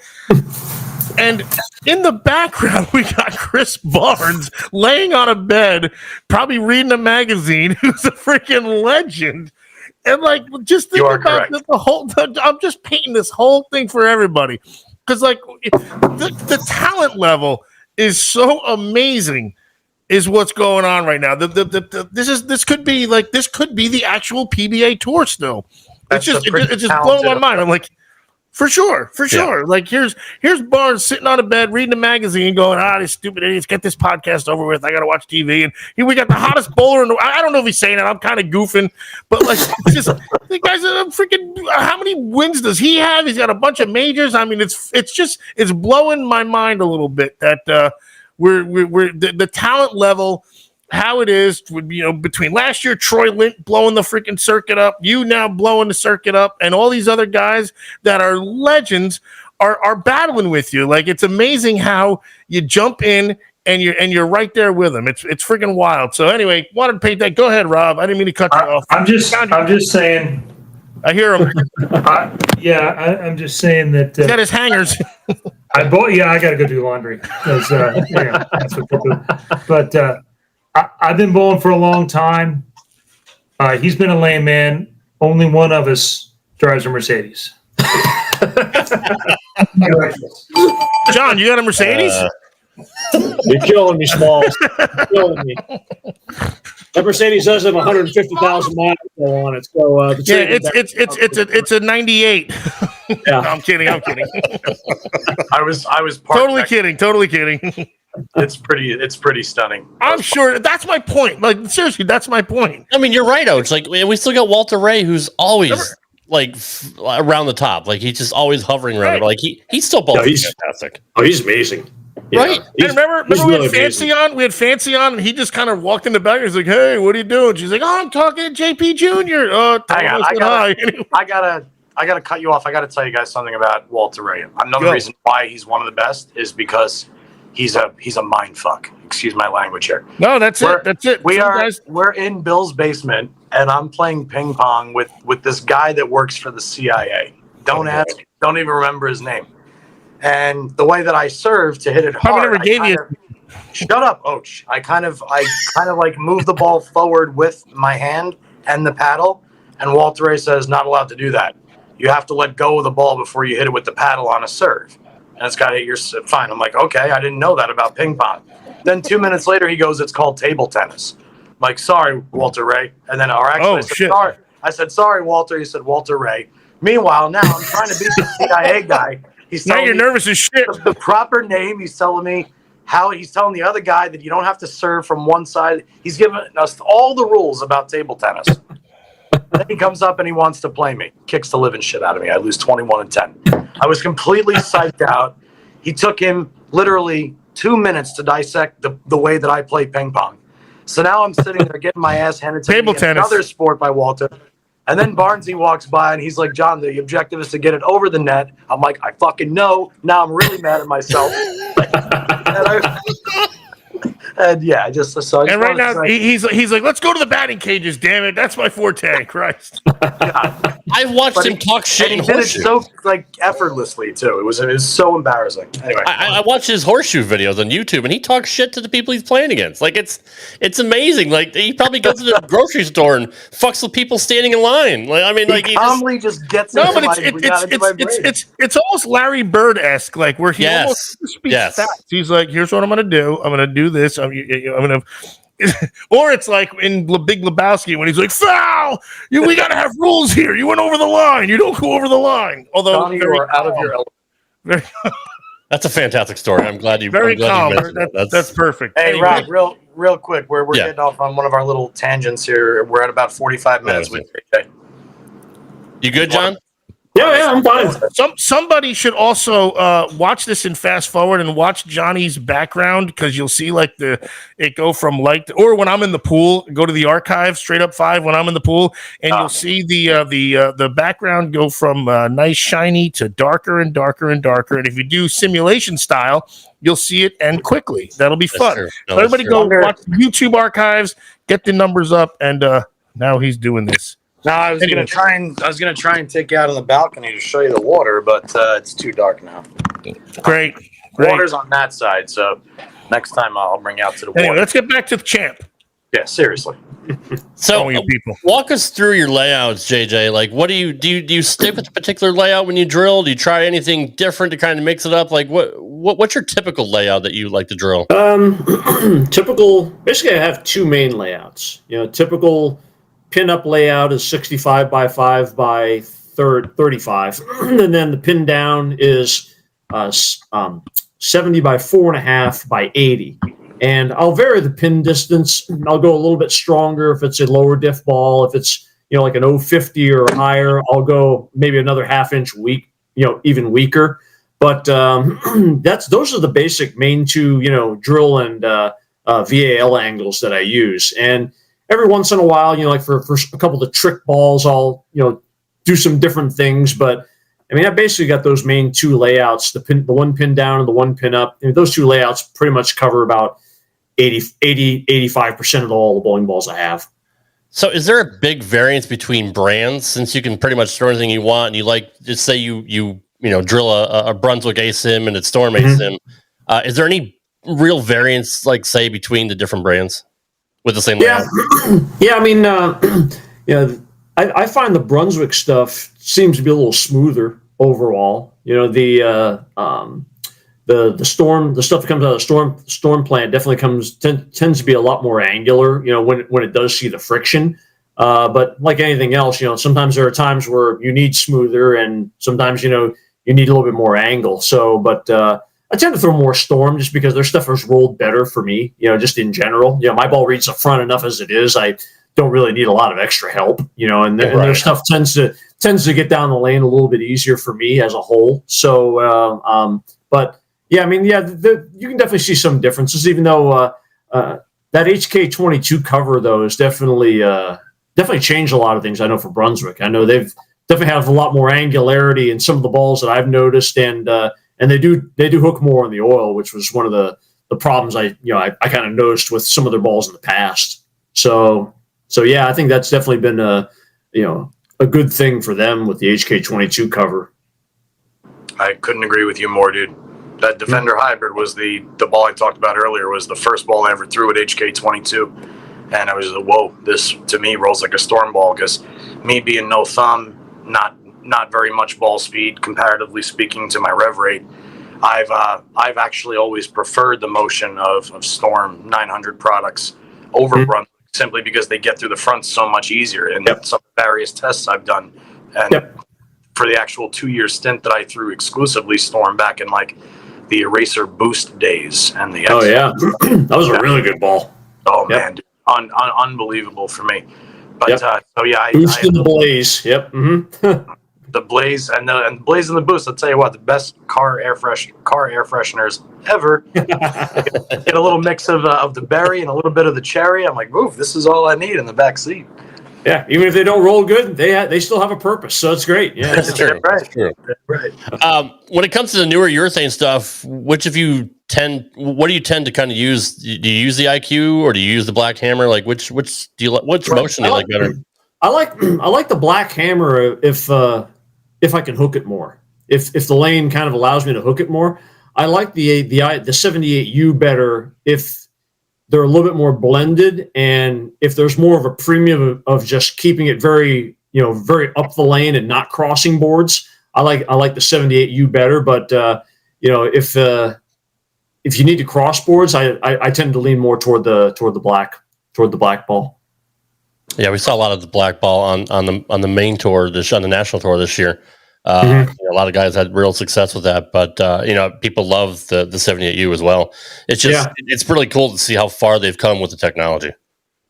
Speaker 9: And in the background, we got Chris Barnes laying on a bed, probably reading a magazine, who's a freaking legend. And like, just think about the whole. I'm just painting this whole thing for everybody, because like the talent level is so amazing, is what's going on right now. This could be the actual PBA tour still. It's just blowing my mind. I'm like, for sure. Like here's Barnes sitting on a bed reading a magazine, going, these stupid idiots, get this podcast over with. I gotta watch TV. And here we got the hottest bowler in the. I don't know if he's saying it. I'm kind of goofing, but like, it's just the guy's freaking. How many wins does he have? He's got a bunch of majors. I mean, it's blowing my mind a little bit that we're the talent level. How it is, between last year, Troy Lint blowing the freaking circuit up, you now blowing the circuit up, and all these other guys that are legends are battling with you. Like, it's amazing how you jump in and you're right there with them. It's freaking wild. So anyway, wanted to paint that. Go ahead, Rob. I didn't mean to cut you off.
Speaker 13: I'm just saying.
Speaker 9: I hear him.
Speaker 13: I'm just saying that.
Speaker 9: He's got his hangers.
Speaker 13: I got to go do laundry. That's what they do. But. I've been bowling for a long time. He's been a layman. Only one of us drives a Mercedes.
Speaker 9: John, you got a Mercedes?
Speaker 12: You're killing me, Smalls. You're killing me. That Mercedes does have 150,000 miles on it. So
Speaker 9: it's a 98.
Speaker 12: Yeah.
Speaker 9: No, I'm kidding.
Speaker 11: I was
Speaker 9: totally kidding.
Speaker 11: It's pretty stunning.
Speaker 9: I'm sure that's my point. Like, seriously, that's my point.
Speaker 10: I mean, you're right, Oach. Like, we still got Walter Ray, who's always like around the top. Like, he's just always hovering around it. Like, he's still bowling fantastic.
Speaker 12: Oh, he's amazing. Yeah.
Speaker 10: Right.
Speaker 9: And remember we had Fancy on? We had Fancy on, and he just kind of walked in the back. He's like, "Hey, what are you doing?" She's like, "Oh, I'm talking to JP Jr."
Speaker 11: I gotta cut you off. I gotta tell you guys something about Walter Ray. Another reason why he's one of the best is because he's a mind fuck. Excuse my language here.
Speaker 9: No, that's it.
Speaker 11: We're in Bill's basement, and I'm playing ping pong with this guy that works for the CIA. Don't ask. Don't even remember his name. And the way that I serve to hit it hard, shut up, Oach. I kind of like move the ball forward with my hand and the paddle. And Walter Ray says, not allowed to do that. You have to let go of the ball before you hit it with the paddle on a serve. And it's got to hit your fine. I'm like, okay, I didn't know that about ping pong. Then 2 minutes later, he goes, it's called table tennis. I'm like, sorry, Walter Ray. And then, sorry. I said, sorry, Walter. He said, Walter Ray. Meanwhile, now I'm trying to beat the CIA guy. He's
Speaker 9: now you're nervous as shit.
Speaker 11: The proper name. He's telling me how he's telling the other guy that you don't have to serve from one side. He's giving us all the rules about table tennis. Then he comes up and he wants to play me. Kicks the living shit out of me. I lose 21-10. I was completely psyched out. He took him literally 2 minutes to dissect the way that I play ping pong. So now I'm sitting there getting my ass handed to me in another sport by Walter. And then Barnesy walks by and he's like, John, the objective is to get it over the net. I'm like, I fucking know. Now I'm really mad at myself. And right
Speaker 9: now he's like, let's go to the batting cages. Damn it, that's my forte. Christ.
Speaker 10: I watched him talk shit.
Speaker 11: And he did it so effortlessly too. It was so embarrassing. Anyway,
Speaker 10: I watched his horseshoe videos on YouTube, and he talks shit to the people he's playing against. Like it's amazing. Like he probably goes to the grocery store and fucks with people standing in line. Like I mean, he
Speaker 11: calmly just gets.
Speaker 9: No, but it's almost Larry Bird-esque, like where he almost speaks facts. He's like, here's what I'm gonna do. I'm gonna do this. I'm gonna. Or it's like in Big Lebowski when he's like, foul! We got to have rules here. You went over the line. You don't go over the line. Although
Speaker 11: Johnny, you are out of your element.
Speaker 10: That's a fantastic story. I'm glad you.
Speaker 9: Very calm.
Speaker 10: That.
Speaker 9: That's perfect.
Speaker 11: Hey, anyway. Rob, real quick, we're getting off on one of our little tangents here. We're at about 45 minutes with JJ.
Speaker 10: You good, John?
Speaker 12: Yeah, I'm fine.
Speaker 9: Somebody should also watch this and fast forward and watch Johnny's background, because you'll see like it go from light or when I'm in the pool, go to the archive straight up 5 when I'm in the pool, and you'll see the background go from nice shiny to darker and darker and darker. And if you do simulation style, you'll see it end quickly. That'll be fun. So everybody go watch YouTube archives, get the numbers up, and now he's doing this.
Speaker 11: No, I was gonna try and take you out on the balcony to show you the water, but it's too dark now.
Speaker 9: Great.
Speaker 11: Water's on that side, so next time I'll bring you out to the water.
Speaker 9: Anyway, let's get back to the champ.
Speaker 11: Yeah, seriously.
Speaker 10: So walk us through your layouts, JJ. Like, what do you stick with a particular layout when you drill? Do you try anything different to kind of mix it up? Like, what's your typical layout that you like to drill?
Speaker 12: Typical. Basically, I have 2 main layouts. Typical pin-up layout is 65 by 5 by 35, and then the pin down is 70 by 4.5 by 80. And I'll vary the pin distance. I'll go a little bit stronger if it's a lower diff ball. If it's like an 050 or higher, I'll go maybe another ½ inch weak, even weaker. But those are the basic main 2 drill and VAL angles that I use. And every once in a while, like for a couple of the trick balls, I'll do some different things. But I mean, I basically got those main 2 layouts: the 1 pin down and the 1 pin up. Those 2 layouts pretty much cover about 85% of all the bowling balls I have.
Speaker 10: So, is there a big variance between brands, since you can pretty much throw anything you want? And you just say you drill a Brunswick ASIM and a Storm ASIM. Is there any real variance, like say, between the different brands with the same layout?
Speaker 12: Yeah. I mean, I find the Brunswick stuff seems to be a little smoother overall. The Storm, the stuff that comes out of the Storm plant definitely tends to be a lot more angular. When it does see the friction. But like anything else, sometimes there are times where you need smoother, and sometimes you need a little bit more angle. So, but I tend to throw more Storm just because their stuff has rolled better for me. Just in general. My ball reads the front enough as it is. I don't really need a lot of extra help. And their stuff tends to get down the lane a little bit easier for me as a whole. So, but yeah, I mean, you can definitely see some differences. Even though that HK22 cover though is definitely changed a lot of things. I know for Brunswick, I know they've definitely have a lot more angularity in some of the balls that I've noticed, and they do hook more on the oil, which was one of the problems I kind of noticed with some of their balls in the past. So yeah, I think that's definitely been a good thing for them with the HK22 cover.
Speaker 11: I couldn't agree with you more, dude. That Defender Hybrid was the ball I talked about earlier, was the first ball I ever threw at HK22. And I was like, whoa, this to me rolls like a Storm ball, because me being no thumb, not very much ball speed, comparatively speaking to my rev rate, I've actually always preferred the motion of Storm 900 products over Brunswick, simply because they get through the front so much easier. And some various tests I've done, and for the actual 2-year stint that I threw exclusively Storm back in like the Eraser Boost days, and the
Speaker 12: that was a really good ball.
Speaker 11: Oh man, dude. Unbelievable for me. But so yeah,
Speaker 12: Boost in the Blaze. Yep. Mm-hmm.
Speaker 11: The Blaze and the Blaze and the Boost. I'll tell you what, the best car air fresheners ever. Get a little mix of the berry and a little bit of the cherry. I'm like, oof, this is all I need in the back seat.
Speaker 12: Yeah, even if they don't roll good, they still have a purpose, so it's great. Yeah,
Speaker 10: that's true.
Speaker 11: Right.
Speaker 10: That's true.
Speaker 11: Right.
Speaker 10: When it comes to the newer urethane stuff, what do you tend to kind of use? Do you use the IQ or do you use the Black Hammer? Like which motion do you like better?
Speaker 12: I like the Black Hammer if I can hook it more. If the lane kind of allows me to hook it more. I like the 78U better if they're a little bit more blended, and if there's more of a premium of just keeping it very up the lane and not crossing boards. I like the 78U better, but if you need to cross boards, I tend to lean more toward the black ball.
Speaker 10: Yeah, we saw a lot of the black ball on the main tour on the national tour this year. A lot of guys had real success with that, but people love the 78U as well. It's just it's really cool to see how far they've come with the technology.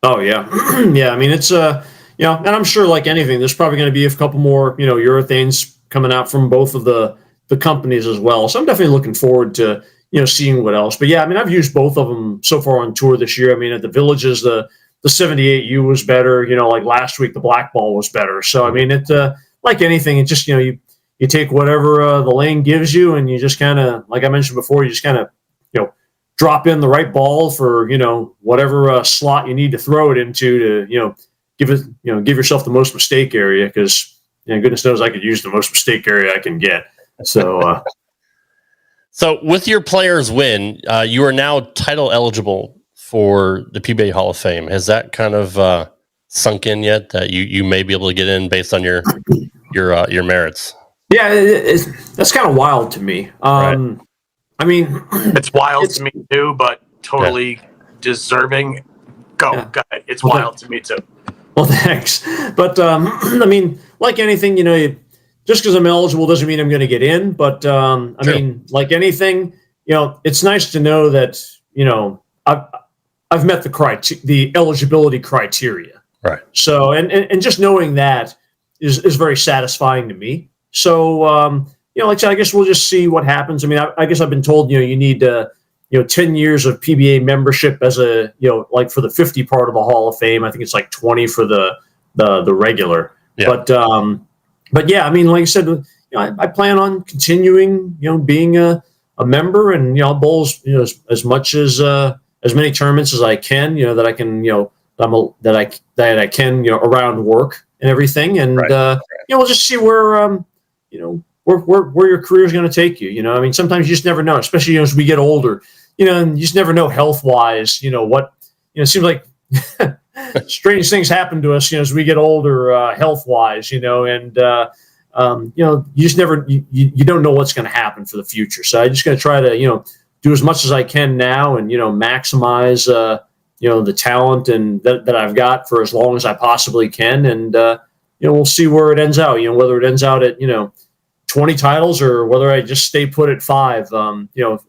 Speaker 12: Oh yeah, yeah. I mean, it's and I'm sure like anything, there's probably going to be a couple more urethanes coming out from both of the companies as well. So I'm definitely looking forward to, seeing what else. But yeah, I mean, I've used both of them so far on tour this year. I mean, at the Villages, the 78U was better. Like last week, the Black Ball was better. So, I mean, it like anything, it just, you take whatever the lane gives you, and you just kind of, like I mentioned before, you just kind of, drop in the right ball for, whatever slot you need to throw it into to, give yourself the most mistake area, because goodness knows I could use the most mistake area I can get. So,
Speaker 10: so with your players win, you are now title eligible for the PBA Hall of Fame. Has that kind of sunk in yet, that you may be able to get in based on your merits?
Speaker 12: Yeah, that's kind of wild to me.
Speaker 10: Right.
Speaker 12: I mean,
Speaker 11: it's wild to me too, but totally deserving. Go ahead. It's wild to me too.
Speaker 12: Well, thanks. But I mean, like anything, just because I'm eligible doesn't mean I'm going to get in. But I mean, like anything, it's nice to know that I've met the eligibility criteria.
Speaker 10: Right.
Speaker 12: So and just knowing that is very satisfying to me. So like I said, I guess we'll just see what happens. I mean, I guess I've been told you need 10 years of PBA membership as a like for the 50 part of the Hall of Fame. I think it's like 20 for the regular.
Speaker 10: Yeah.
Speaker 12: But yeah, I mean, like I said, I plan on continuing being a member, and bowl as much as many tournaments as I can. That I can that I can around work and everything, and we'll just see where where your career is going to take you. I mean, sometimes you just never know, especially as we get older. And you just never know health wise. What it seems like strange things happen to us. As we get older, health wise. And you just never you don't know what's going to happen for the future. So I'm just going to try to do as much as I can now, and maximize the talent and that I've got for as long as I possibly can, and we'll see where it ends out. Whether it ends out at 20 titles or whether I just stay put at 5.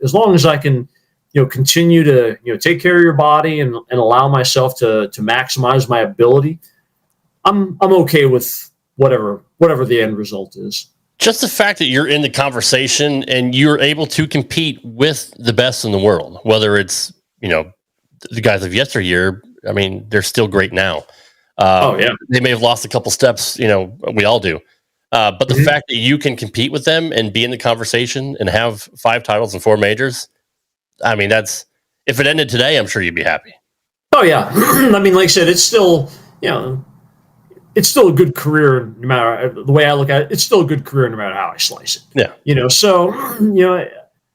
Speaker 12: As long as I can continue to take care of your body and allow myself to maximize my ability, I'm okay with whatever the end result is.
Speaker 10: Just the fact that you're in the conversation and you're able to compete with the best in the world, whether it's the guys of yesteryear. I mean, they're still great now. They may have lost a couple steps. We all do. But the fact that you can compete with them and be in the conversation and have 5 titles and 4 majors, I mean, if it ended today, I'm sure you'd be happy.
Speaker 12: Oh yeah. I mean, like I said, it's still, it's still a good career no matter the way I look at it. It's still a good career no matter how I slice it.
Speaker 10: Yeah.
Speaker 12: So,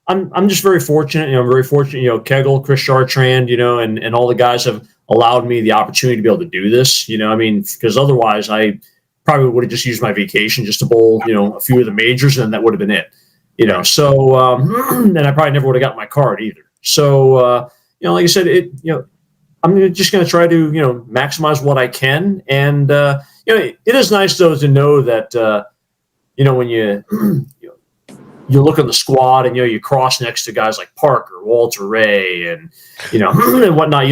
Speaker 12: I'm just very fortunate. I'm very fortunate, Kegel, Chris Chartrand, and all the guys have allowed me the opportunity to be able to do this, I mean, because otherwise I probably would have just used my vacation just to bowl, a few of the majors, and that would have been it, So, and I probably never would have got my card either. So, like I said, I'm just going to try to, maximize what I can. And, it is nice though to know that, when you look on the squad and, you cross next to guys like Parker, Walter Ray, and, and whatnot,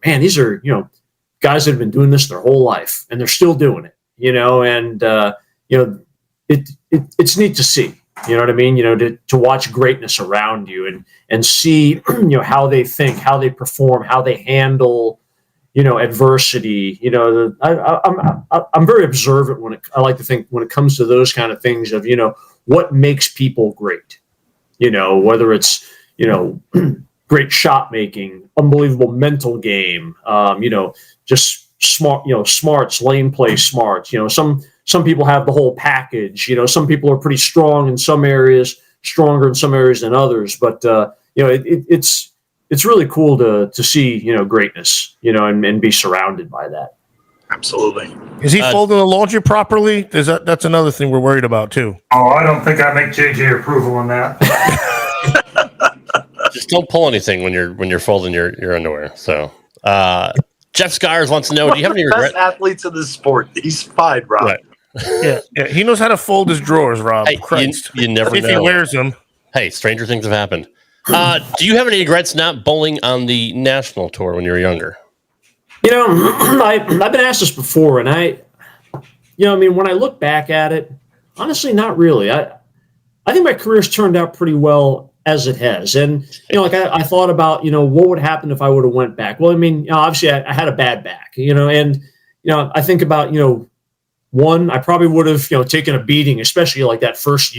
Speaker 12: man, these are, guys that have been doing this their whole life and they're still doing it. And it's neat to see, what I mean? To watch greatness around you and see, how they think, how they perform, how they handle, adversity. I'm very observant I like to think when it comes to those kind of things of, what makes people great, whether it's, great shot making, unbelievable mental game, just smart, smarts, lane play smarts. Some people have the whole package. Some people are pretty strong in some areas, stronger in some areas than others. But it's really cool to see greatness, and be surrounded by that.
Speaker 11: Absolutely.
Speaker 9: Is he folding the laundry properly? That's another thing we're worried about too.
Speaker 13: Oh, I don't think I make JJ approval on that.
Speaker 10: Just don't pull anything when you're folding your underwear. So. Jeff Skyers wants to know, do you have any regrets?
Speaker 11: Best athletes in this sport. He's fine, Rob.
Speaker 10: Right.
Speaker 9: Yeah. He knows how to fold his drawers, Rob.
Speaker 10: Hey,
Speaker 9: Christ.
Speaker 10: You never know.
Speaker 9: If he wears them.
Speaker 10: Hey, stranger things have happened. Do you have any regrets not bowling on the national tour when you were younger?
Speaker 12: I've been asked this before, and when I look back at it, honestly, not really. I think my career's turned out pretty well as it has. And, I thought about, what would happen if I would have went back? Well, I mean, obviously I had a bad back, and, I think about, one, I probably would have, taken a beating, especially like that first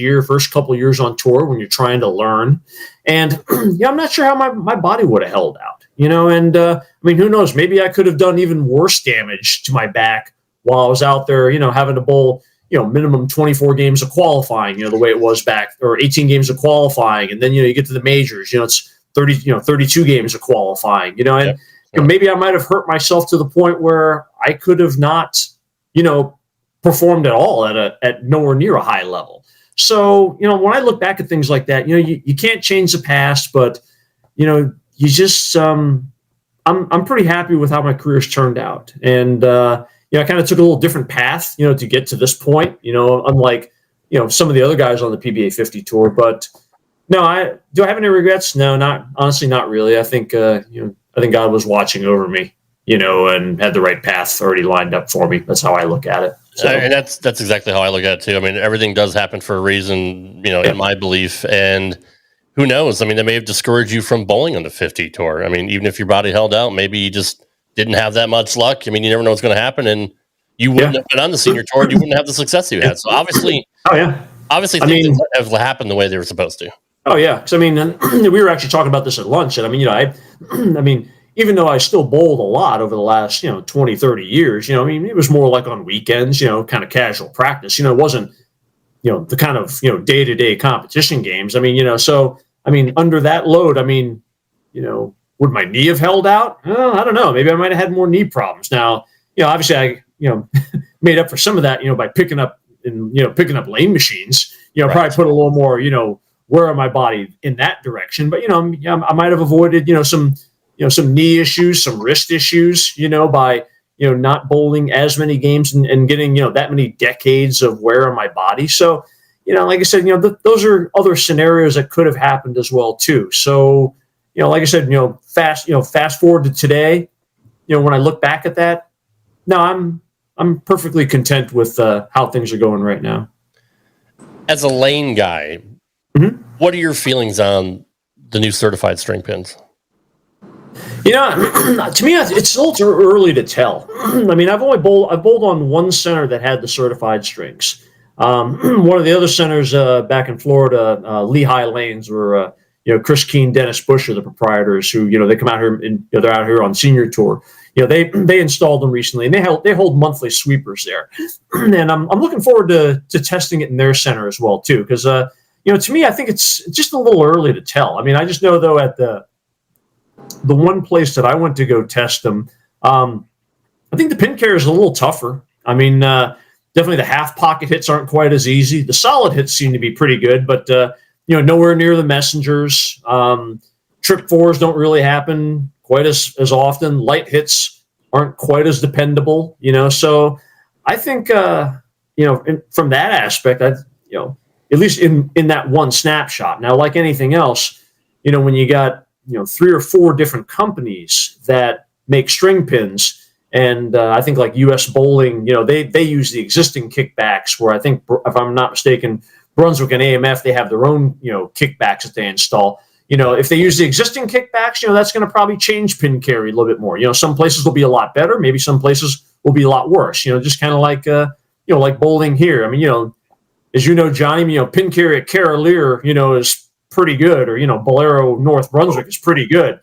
Speaker 12: couple of years on tour when you're trying to learn. And, I'm not sure how my body would have held out, and, I mean, who knows? Maybe I could have done even worse damage to my back while I was out there, having to bowl, minimum 24 games of qualifying, the way it was back, or 18 games of qualifying. And then, you get to the majors, it's 32 games of qualifying, and maybe I might have hurt myself to the point where I could have not, performed at all at nowhere near a high level. So, when I look back at things like that, you can't change the past, but, you just, I'm pretty happy with how my career's turned out. And, I kind of took a little different path, to get to this point, unlike, some of the other guys on the PBA50 tour. But no, do I have any regrets? No, not really. I think, I think God was watching over me, and had the right path already lined up for me. That's how I look at it. So.
Speaker 10: And that's exactly how I look at it too. I mean, everything does happen for a reason, in my belief. And who knows? I mean, they may have discouraged you from bowling on the 50 tour. I mean, even if your body held out, maybe you just didn't have that much luck. I mean, you never know what's going to happen, and you wouldn't have been on the senior tour, and you wouldn't have the success you had. So obviously, things have happened the way they were supposed to.
Speaker 12: Oh yeah, because I mean, we were actually talking about this at lunch, and I mean, I mean, even though I still bowled a lot over the last 20, 30 years, I mean, it was more like on weekends, kind of casual practice. It wasn't the kind of day-to-day competition games. I mean, so I mean, under that load, I mean, would my knee have held out? I don't know. Maybe I might have had more knee problems. Now, obviously I, made up for some of that, by picking up lane machines, right. Probably put a little more, wear on my body in that direction. But, I might have avoided, some knee issues, some wrist issues, by, not bowling as many games and getting, that many decades of wear on my body. So, like I said, those are other scenarios that could have happened as well too. So, like I said, fast forward to today, when I look back at that, no, I'm perfectly content with how things are going right now.
Speaker 10: As a lane guy, what are your feelings on the new certified string pins?
Speaker 12: To me, it's still too early to tell. I mean, I've bowled on one center that had the certified strings. One of the other centers back in Florida, Lehigh Lanes, were Chris Keene, Dennis Bush are the proprietors who, they come out here and they're out here on senior tour. They installed them recently, and they hold monthly sweepers there. And I'm looking forward to testing it in their center as well too, because to me, I think it's just a little early to tell. I mean, I just know though at the one place that I went to go test them, I think the pin carrier is a little tougher. I mean, definitely the half pocket hits aren't quite as easy. The solid hits seem to be pretty good, but nowhere near the messengers. Trip fours don't really happen quite as often. Light hits aren't quite as dependable, So I think, from that aspect, at least in that one snapshot. Now, like anything else, when you got 3 or 4 different companies that make string pins, and I think like U.S. Bowling, they use the existing kickbacks. Where I think, if I'm not mistaken, Brunswick and AMF, they have their own, kickbacks that they install. If they use the existing kickbacks, that's going to probably change pin carry a little bit more. Some places will be a lot better. Maybe some places will be a lot worse. Just kind of like, like bowling here. I mean, as Johnny, pin carry at Carolier, is pretty good, or, Bolero North Brunswick is pretty good.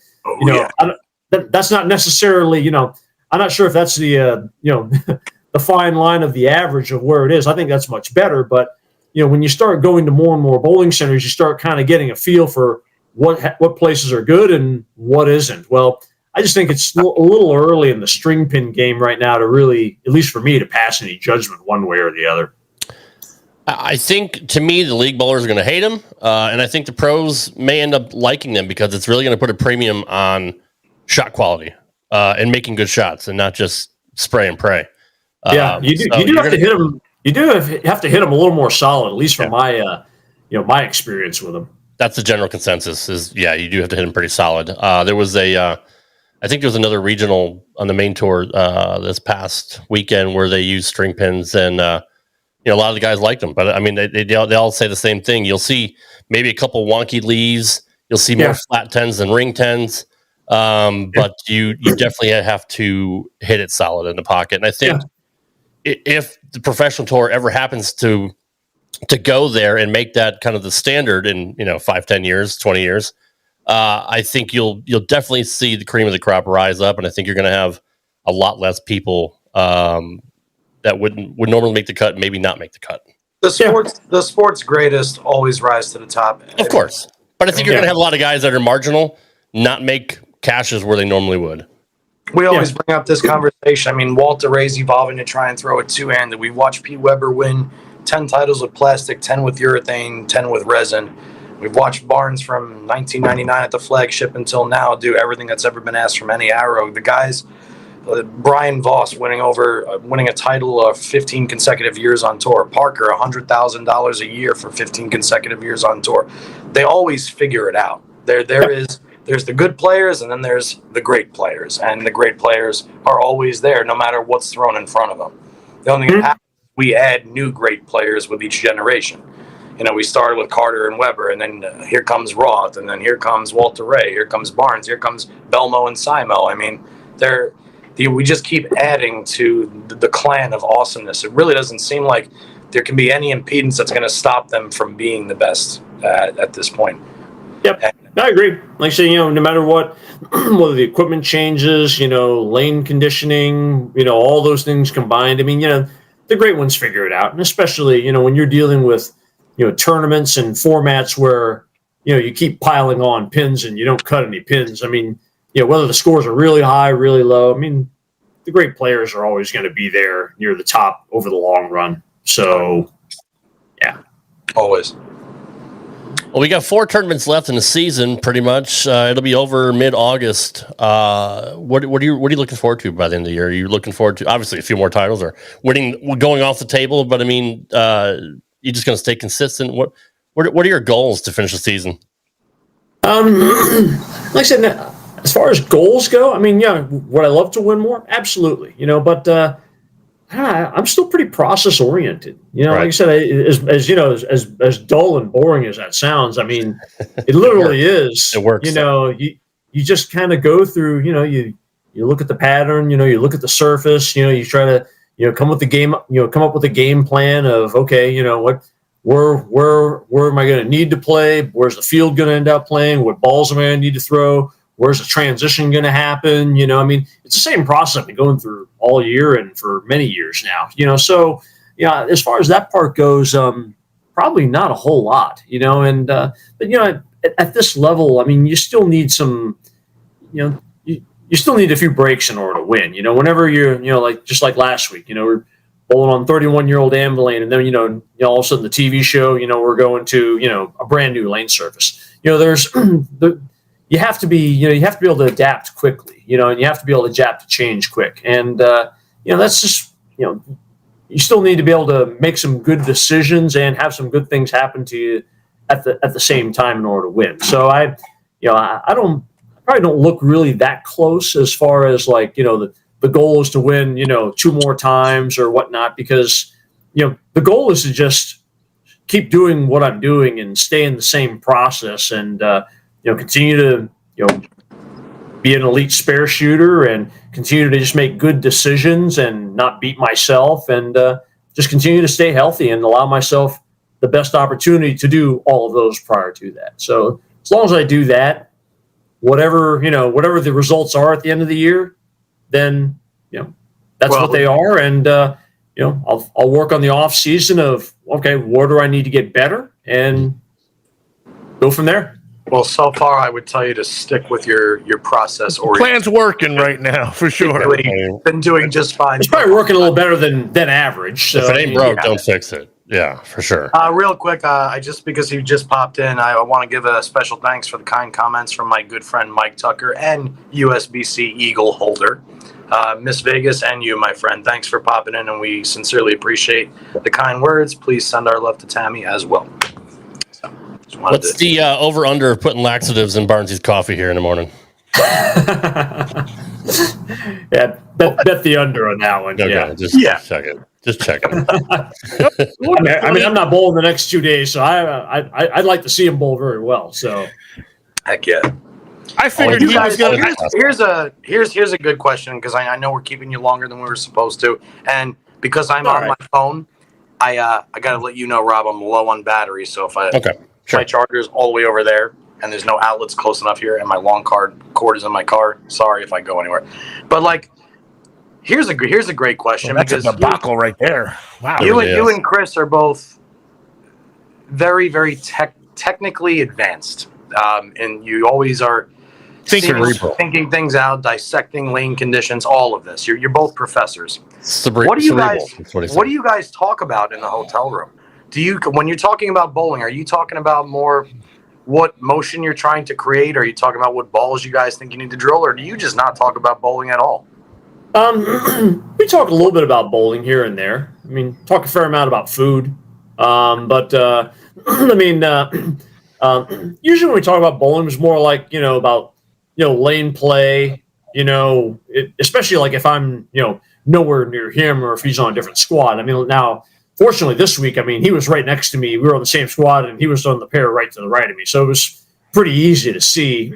Speaker 12: That's not necessarily, I'm not sure if that's the, the fine line of the average of where it is. I think that's much better. But, when you start going to more and more bowling centers, you start kind of getting a feel for what places are good and what isn't. Well, I just think it's a little early in the string pin game right now to really, at least for me, to pass any judgment one way or the other.
Speaker 10: I think, to me, the league bowlers are going to hate them, and I think the pros may end up liking them because it's really going to put a premium on shot quality and making good shots and not just spray and pray.
Speaker 12: You do have to hit them. You do have to hit them a little more solid, at least from my, my experience with them.
Speaker 10: That's the general consensus. Is you do have to hit them pretty solid. There was I think there was another regional on the main tour this past weekend where they used string pins, and a lot of the guys liked them, but I mean, they all say the same thing. You'll see maybe a couple wonky leaves. You'll see more flat 10s than ring 10s. But you definitely have to hit it solid in the pocket. And I think if the professional tour ever happens to go there and make that kind of the standard in 5, 10 years, 20 years, I think you'll definitely see the cream of the crop rise up, and I think you're going to have a lot less people that would normally make the cut, maybe not make the cut.
Speaker 11: The sport's greatest always rise to the top,
Speaker 10: of course. But I think you're going to have a lot of guys that are marginal not make cashes where they normally would.
Speaker 11: We always bring up this conversation. I mean, Walter Ray's evolving to try and throw it two-handed. We watched Pete Weber win 10 titles with plastic, 10 with urethane, 10 with resin. We've watched Barnes from 1999 at the flagship until now do everything that's ever been asked from any arrow. The guys, Brian Voss winning a title of 15 consecutive years on tour. Parker, $100,000 a year for 15 consecutive years on tour. They always figure it out. There's the good players, and then there's the great players. And the great players are always there, no matter what's thrown in front of them. The only thing that happens, we add new great players with each generation. We started with Carter and Weber, and then here comes Roth, and then here comes Walter Ray, here comes Barnes, here comes Belmo and Simo. I mean, we just keep adding to the clan of awesomeness. It really doesn't seem like there can be any impedance that's going to stop them from being the best at this point.
Speaker 12: Yep, I agree. Like I say, no matter what, whether the equipment changes, lane conditioning, all those things combined. I mean, the great ones figure it out, and especially when you're dealing with tournaments and formats where you keep piling on pins and you don't cut any pins. I mean, whether the scores are really high, really low. I mean, the great players are always going to be there near the top over the long run. So, yeah,
Speaker 11: always.
Speaker 10: Well, we got 4 tournaments left in the season, pretty much. It'll be over mid-August. What are you looking forward to by the end of the year? Are you looking forward to obviously a few more titles or going off the table? But I mean, you're just going to stay consistent. What are your goals to finish the season?
Speaker 12: Like I said, as far as goals go, I mean, would I love to win more? Absolutely. But I'm still pretty process oriented. Like I said, as dull and boring as that sounds, I mean, it literally is.
Speaker 10: It works.
Speaker 12: You just kind of go through. You look at the pattern. You look at the surface. You try to come up with a game plan of where am I going to need to play? Where's the field going to end up playing? What balls am I going to need to throw? Where's the transition going to happen? I mean, it's the same process I've been going through all year and for many years now. So as far as that part goes, probably not a whole lot. But at this level, I mean, you still need some, you still need a few breaks in order to win. Whenever you're, like last week, we're bowling on 31-year-old Anvilane, and then all of a sudden the TV show, we're going to a brand new lane surface. There's you have to be able to adapt quickly, and you have to be able to adapt to change quick. And, that's just, you still need to be able to make some good decisions and have some good things happen to you at the same time in order to win. So I probably don't look really that close as far as the goal is to win, 2 more times or whatnot, because, the goal is to just keep doing what I'm doing and stay in the same process and, continue to, be an elite spare shooter and continue to just make good decisions and not beat myself and just continue to stay healthy and allow myself the best opportunity to do all of those prior to that. So as long as I do that, whatever the results are at the end of the year, then, that's what they are. And, I'll work on the off season of, okay, where do I need to get better and go from there.
Speaker 11: Well, so far, I would tell you to stick with your process. Or
Speaker 9: plan's working right now, for sure.
Speaker 11: Been doing just fine.
Speaker 12: It's probably working a little better than average. So,
Speaker 10: if it ain't broke, don't fix it. Yeah, for sure.
Speaker 11: Real quick, just because you just popped in, I want to give a special thanks for the kind comments from my good friend Mike Tucker and USBC Eagle holder, Miss Vegas, and you, my friend. Thanks for popping in, and we sincerely appreciate the kind words. Please send our love to Tammy as well.
Speaker 10: What's the over-under of putting laxatives in Barnsley's coffee here in the morning?
Speaker 12: Yeah, bet the under on that one.
Speaker 10: Okay,
Speaker 12: yeah.
Speaker 10: Just check it. Just checking.
Speaker 12: I mean, I'm not bowling the next 2 days, so I'd like to see him bowl very well. So,
Speaker 11: heck yeah.
Speaker 9: I figured
Speaker 11: you guys, here's a good question, because I know we're keeping you longer than we were supposed to, and because I'm on my phone, I got to let you know, Rob, I'm low on battery. So if my charger's all the way over there, and there's no outlets close enough here, and my long cord is in my car, sorry if I go anywhere. But like, here's a great question.
Speaker 9: Well, that's a debacle right there. Wow.
Speaker 11: You and Chris are both very, very technically advanced, and you always are thinking things out, dissecting lane conditions, all of this. You're both professors. What do you guys talk about in the hotel room? When you're talking about bowling, are you talking about more what motion you're trying to create? Are you talking about what balls you guys think you need to drill, or do you just not talk about bowling at all?
Speaker 12: We talk a little bit about bowling here and there. I mean, talk a fair amount about food. But I mean, usually when we talk about bowling, it's more like, about, lane play, especially like if I'm, nowhere near him or if he's on a different squad. I mean, now, fortunately this week, I mean, he was right next to me. We were on the same squad and he was on the pair right to the right of me. So it was pretty easy to see,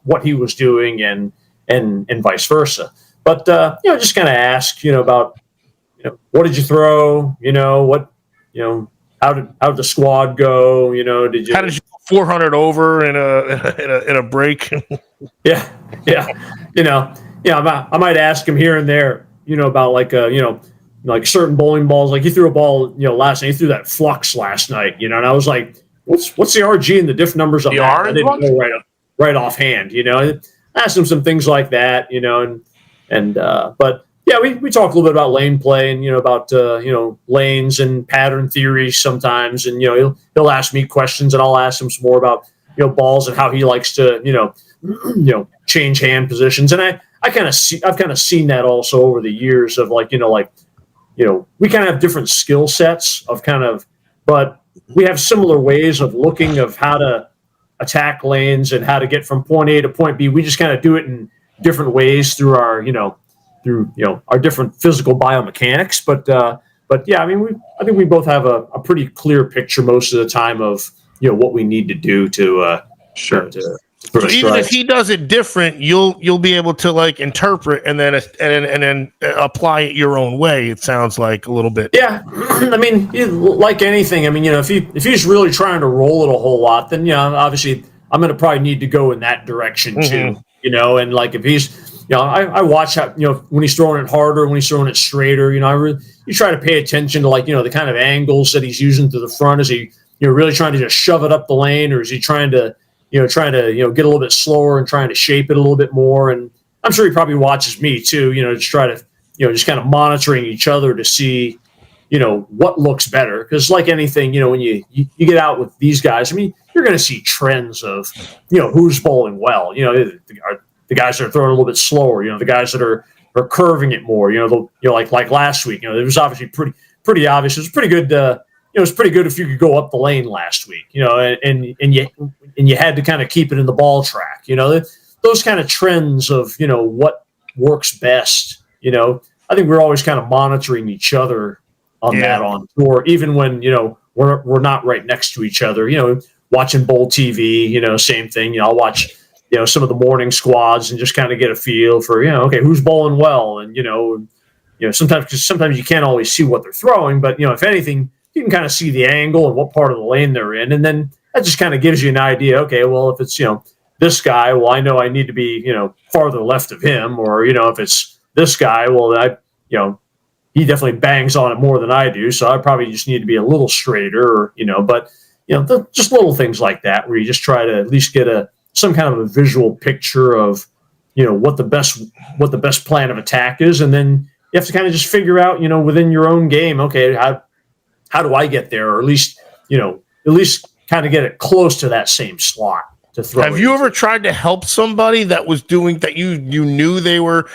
Speaker 12: what he was doing and vice versa. But, just kind of ask, about, what did you throw? How did the squad go? How
Speaker 9: did you 400 over in a break?
Speaker 12: Yeah. I might ask him here and there, about like certain bowling balls. Like he threw a ball, last night. He threw that flux last night, and I was like, what's the RG and the diff numbers on that? I didn't know right offhand, I asked him some things like that, but yeah, we talk a little bit about lane play and, about, lanes and pattern theory sometimes. And, he'll ask me questions and I'll ask him some more about, balls and how he likes to, change hand positions. And I've kind of seen that also over the years of we kind of have different skill sets but we have similar ways of looking of how to attack lanes and how to get from point A to point B. We just kind of do it in different ways through our, our different physical biomechanics. But yeah, I mean, I think we both have a pretty clear picture most of the time of, what we need to do to
Speaker 9: So even if he does it different, you'll be able to interpret and then apply it your own way. It sounds like a little bit.
Speaker 12: Yeah, I mean, like anything. I mean, if he's really trying to roll it a whole lot, then obviously I'm going to probably need to go in that direction too. And if he's, I watch how when he's throwing it harder, when he's throwing it straighter. You try to pay attention to the kind of angles that he's using to the front. Is he really trying to just shove it up the lane, or is he trying to get a little bit slower and trying to shape it a little bit more? And I'm sure he probably watches me too, to try to, just kind of monitoring each other to see, what looks better. Because like anything, when you get out with these guys, I mean, you're going to see trends of, who's bowling well. The guys that are throwing a little bit slower, the guys that are curving it more, like last week, it was obviously pretty obvious. It was pretty good. It was pretty good if you could go up the lane last week, and you had to kind of keep it in the ball track, those kind of trends of, what works best. I think we're always kind of monitoring each other on that on tour, even when, we're not right next to each other, watching bowl TV, same thing. I'll watch, some of the morning squads and just kind of get a feel for, okay, who's bowling well. And, sometimes you can't always see what they're throwing, but, if anything, you can kind of see the angle and what part of the lane they're in. And then that just kind of gives you an idea. Okay, well, if it's, this guy, well, I know I need to be, farther left of him, or, if it's this guy, well, he definitely bangs on it more than I do. So I probably just need to be a little straighter, but, just little things like that, where you just try to at least get some kind of a visual picture of, what the best plan of attack is. And then you have to kind of just figure out, within your own game, okay, how do I get there? Or at least kind of get it close to that same slot to throw.
Speaker 9: Have you ever tried to help somebody that was doing that you knew they were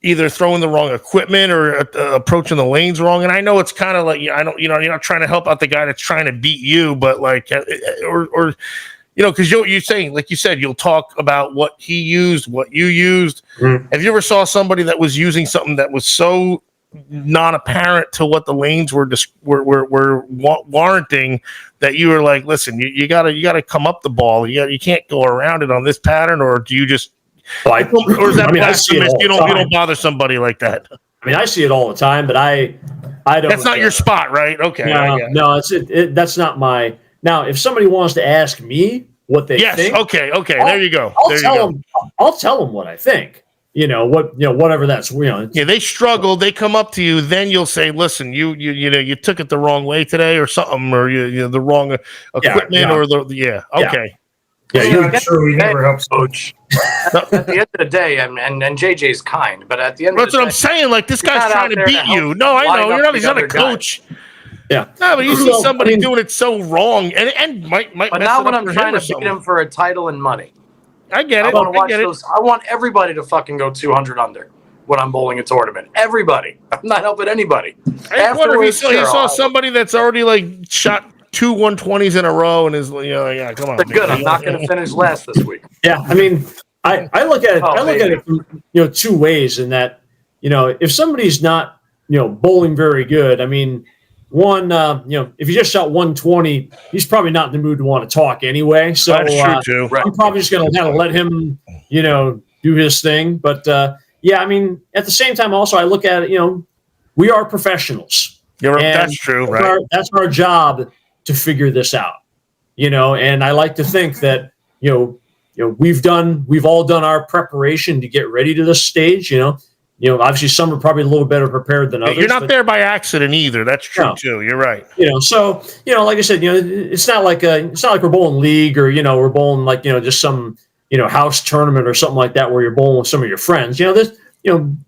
Speaker 9: either throwing the wrong equipment or approaching the lanes wrong? And I know it's kind of like, you're not trying to help out the guy that's trying to beat you, but because you're saying, like you said, you'll talk about what he used, what you used. Have you ever saw somebody that was using something that was so non-apparent to what the lanes were warranting, that you were like, listen, you gotta come up the ball. You can't go around it on this pattern, or do you just? Or is that blasphemous? You don't bother somebody like that.
Speaker 12: I mean, I see it all the time, but I don't.
Speaker 9: That's not your spot, right? Okay.
Speaker 12: No, that's not my. Now, if somebody wants to ask me what they think,
Speaker 9: okay, there you go.
Speaker 12: I'll tell them what I think. Whatever that's.
Speaker 9: Yeah, they struggle. They come up to you, then you'll say, "Listen, you took it the wrong way today, or something, or you the wrong equipment, or okay."
Speaker 13: Yeah, you're true. He never helps coach.
Speaker 11: At the end of the day, and JJ's kind, but at the end
Speaker 9: that's
Speaker 11: of the
Speaker 9: what
Speaker 11: day,
Speaker 9: I'm saying. Like, this guy's trying to beat you. No, I know. He's not a coach.
Speaker 12: Yeah.
Speaker 9: No, but you see somebody doing it so wrong, and might
Speaker 11: But
Speaker 9: mess
Speaker 11: now
Speaker 9: it
Speaker 11: when
Speaker 9: up
Speaker 11: I'm
Speaker 9: for
Speaker 11: trying
Speaker 9: him
Speaker 11: to
Speaker 9: or
Speaker 11: beat him for a title and money,
Speaker 9: I get it.
Speaker 11: I want to watch those. I want everybody to fucking go 200 under when I'm bowling a tournament. Everybody. I'm not helping anybody.
Speaker 9: I wonder if he saw somebody that's already like shot 2 120s in a row and is come on.
Speaker 11: Good. I'm not going to finish last this week.
Speaker 12: Yeah, I mean, I look at it. I look at it from, two ways. In that, if somebody's not bowling very good, I mean, one, if he just shot 120, he's probably not in the mood to want to talk anyway. So
Speaker 9: that's true too.
Speaker 12: I'm probably just going to kind of let him, do his thing. But I mean, at the same time, also I look at it. We are professionals.
Speaker 9: That's true, right?
Speaker 12: That's our job to figure this out, and I like to think that, we've all done our preparation to get ready to this stage, obviously some are probably a little better prepared than others.
Speaker 9: You're not there by accident either. That's true too. You're right.
Speaker 12: So, like I said, it's not like we're bowling league or, we're bowling like, just some, house tournament or something like that where you're bowling with some of your friends,
Speaker 9: this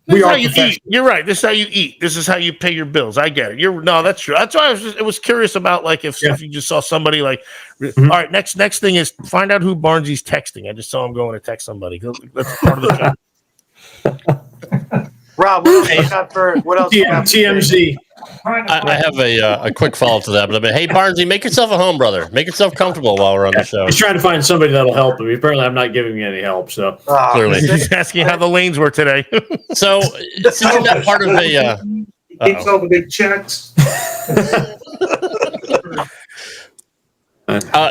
Speaker 9: is how you eat. You're right. This is how you eat. This is how you pay your bills. I get it. That's true. That's why I was curious about, like, if you just saw somebody like, all right, next thing is find out who Barnsley's texting. I just saw him going to text somebody. That's part of the job.
Speaker 11: Rob, what else you got?
Speaker 12: TMZ.
Speaker 10: I have a quick follow-up to that, but hey, Barnsley, make yourself at home, brother. Make yourself comfortable while we're on the show.
Speaker 12: He's trying to find somebody that'll help him. Apparently, I'm not giving him any help. So
Speaker 10: clearly,
Speaker 9: he's asking how the lanes were today.
Speaker 10: So since you're not part of the,
Speaker 13: keeps all the big checks.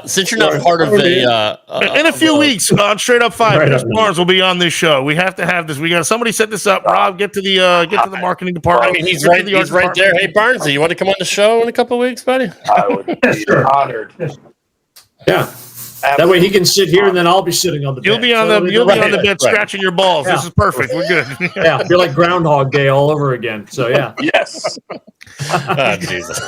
Speaker 10: Since you're not part of the,
Speaker 9: in a few weeks on Straight Up 5, Chris Barnes will be on this show. We have to have this. We got somebody set this up. Rob, get to the marketing department.
Speaker 10: I mean, he's right there. Hey, Barnes, you want to come on the show in a couple of weeks, buddy?
Speaker 11: I would be honored.
Speaker 12: Yeah. That way he can sit here, and then I'll be sitting on the bed.
Speaker 9: You'll be on the bed scratching your balls. Yeah. This is perfect. We're good.
Speaker 12: Yeah, you're like Groundhog Day all over again. So yeah.
Speaker 11: Yes.
Speaker 10: Oh, Jesus.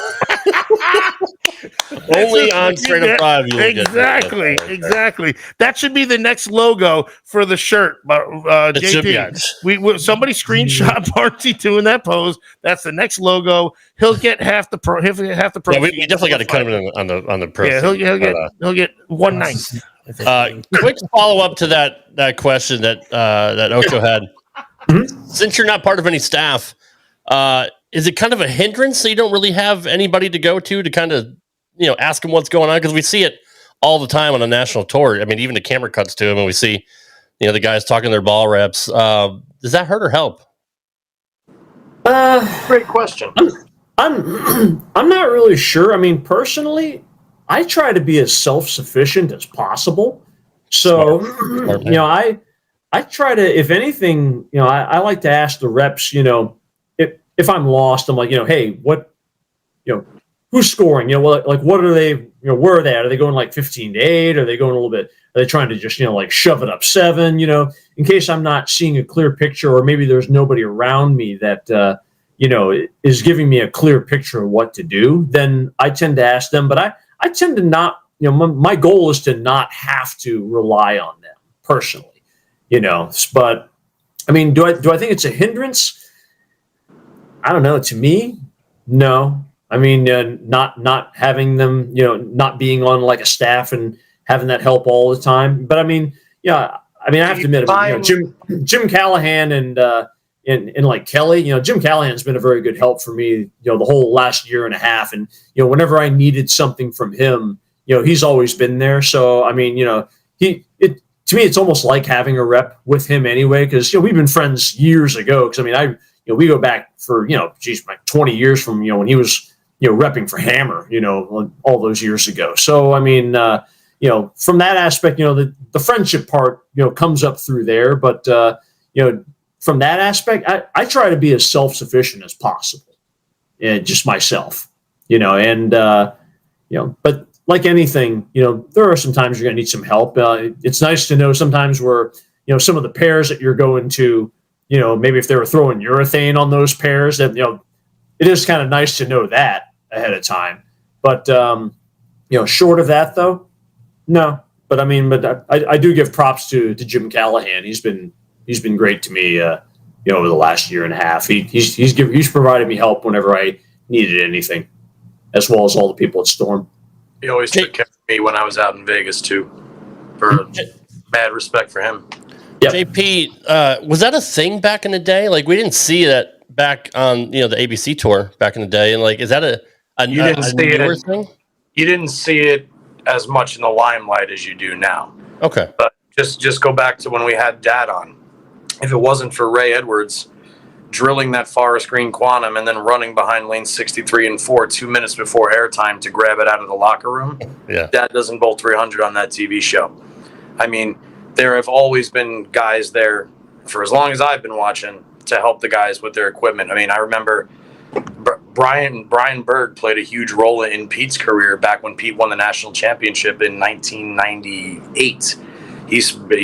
Speaker 10: Only on Straight Up 5.
Speaker 9: Exactly. That should be the next logo for the shirt. JP, somebody screenshot Barnsley doing that pose. That's the next logo. He'll get half the pro.
Speaker 10: Yeah, we definitely got to cut him on the pro.
Speaker 9: Yeah, he'll get 1/9.
Speaker 10: Quick follow up to that question that Ocho had. Since you're not part of any staff, is it kind of a hindrance that you don't really have anybody to go to kind of ask him what's going on? Because we see it all the time on a national tour. I mean, even the camera cuts to him, and we see the guys talking their ball reps. Does that hurt or help?
Speaker 11: Great question.
Speaker 12: I'm not really sure. I mean, personally, I try to be as self-sufficient as possible. So, Smart, I try to, if anything, I like to ask the reps, if I'm lost, I'm like, hey, what, who's scoring? Like, what are they, where are they at? Are they going like 15-8? Are they going a little bit, are they trying to just, like shove it up 7, in case I'm not seeing a clear picture, or maybe there's nobody around me that, is giving me a clear picture of what to do, then I tend to ask them. But I tend to not, my goal is to not have to rely on them personally, but I mean, do I think it's a hindrance? I don't know. To me, no. I mean, not having them, not being on like a staff and having that help all the time. But I mean, I have to admit, Jim Callahan and like Kelly, Jim Callahan's been a very good help for me, the whole last year and a half. And, whenever I needed something from him, he's always been there. So, I mean, to me, it's almost like having a rep with him anyway, because, we've been friends years ago. Because, I mean, we go back for, like 20 years from, when he was, repping for Hammer, all those years ago. So, I mean, from that aspect, the friendship part, comes up through there. But, from that aspect, I try to be as self-sufficient as possible. Just myself, but like anything, there are some times you're going to need some help. It's nice to know sometimes where, some of the pairs that you're going to, maybe if they were throwing urethane on those pairs, that, it is kind of nice to know that ahead of time. But, short of that though, no. But I do give props to Jim Callahan. He's been great to me, over the last year and a half. He's provided me help whenever I needed anything, as well as all the people at Storm.
Speaker 11: He always took care of me when I was out in Vegas too. For mad respect for him.
Speaker 12: Yep.
Speaker 10: JP, was that a thing back in the day? Like, we didn't see that back on the ABC tour back in the day, and like, is that a newer thing?
Speaker 11: You didn't see it as much in the limelight as you do now.
Speaker 10: Okay,
Speaker 11: but just go back to when we had Dad on. If it wasn't for Ray Edwards drilling that forest green quantum and then running behind lane 63 and 4 2 minutes before airtime to grab it out of the locker room, Dad doesn't bolt 300 on that TV show. I mean, there have always been guys there for as long as I've been watching to help the guys with their equipment. I mean, I remember Brian Berg played a huge role in Pete's career back when Pete won the national championship in 1998. He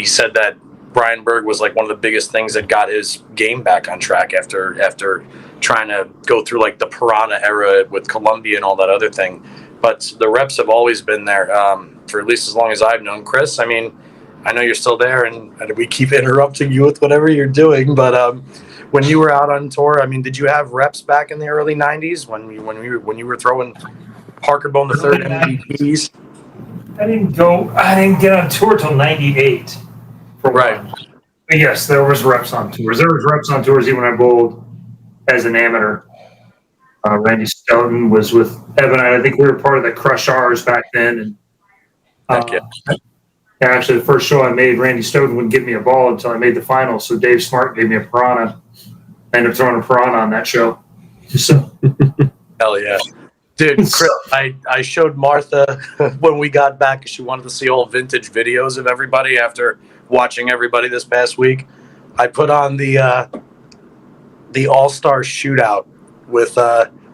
Speaker 11: said that Brian Berg was like one of the biggest things that got his game back on track after trying to go through like the Piranha era with Columbia and all that other thing. But the reps have always been there for at least as long as I've known Chris. I mean, I know you're still there, and we keep interrupting you with whatever you're doing. But when you were out on tour, I mean, did you have reps back in the early '90s when you were throwing Parker Bone the third MVPs?
Speaker 13: I didn't get on tour till '98. Right. But yes, there was reps on tours. There was reps on tours even when I bowled as an amateur. Randy Stoughton was with Evan. I think we were part of the Crush R's back then. And actually, the first show I made, Randy Stoughton wouldn't give me a ball until I made the final. So Dave Smart gave me a Piranha. I ended up throwing a Piranha on that show. So.
Speaker 11: Hell yeah. Dude, Chris, I showed Martha when we got back because she wanted to see old vintage videos of everybody after watching everybody this past week. I put on the All-Star Shootout with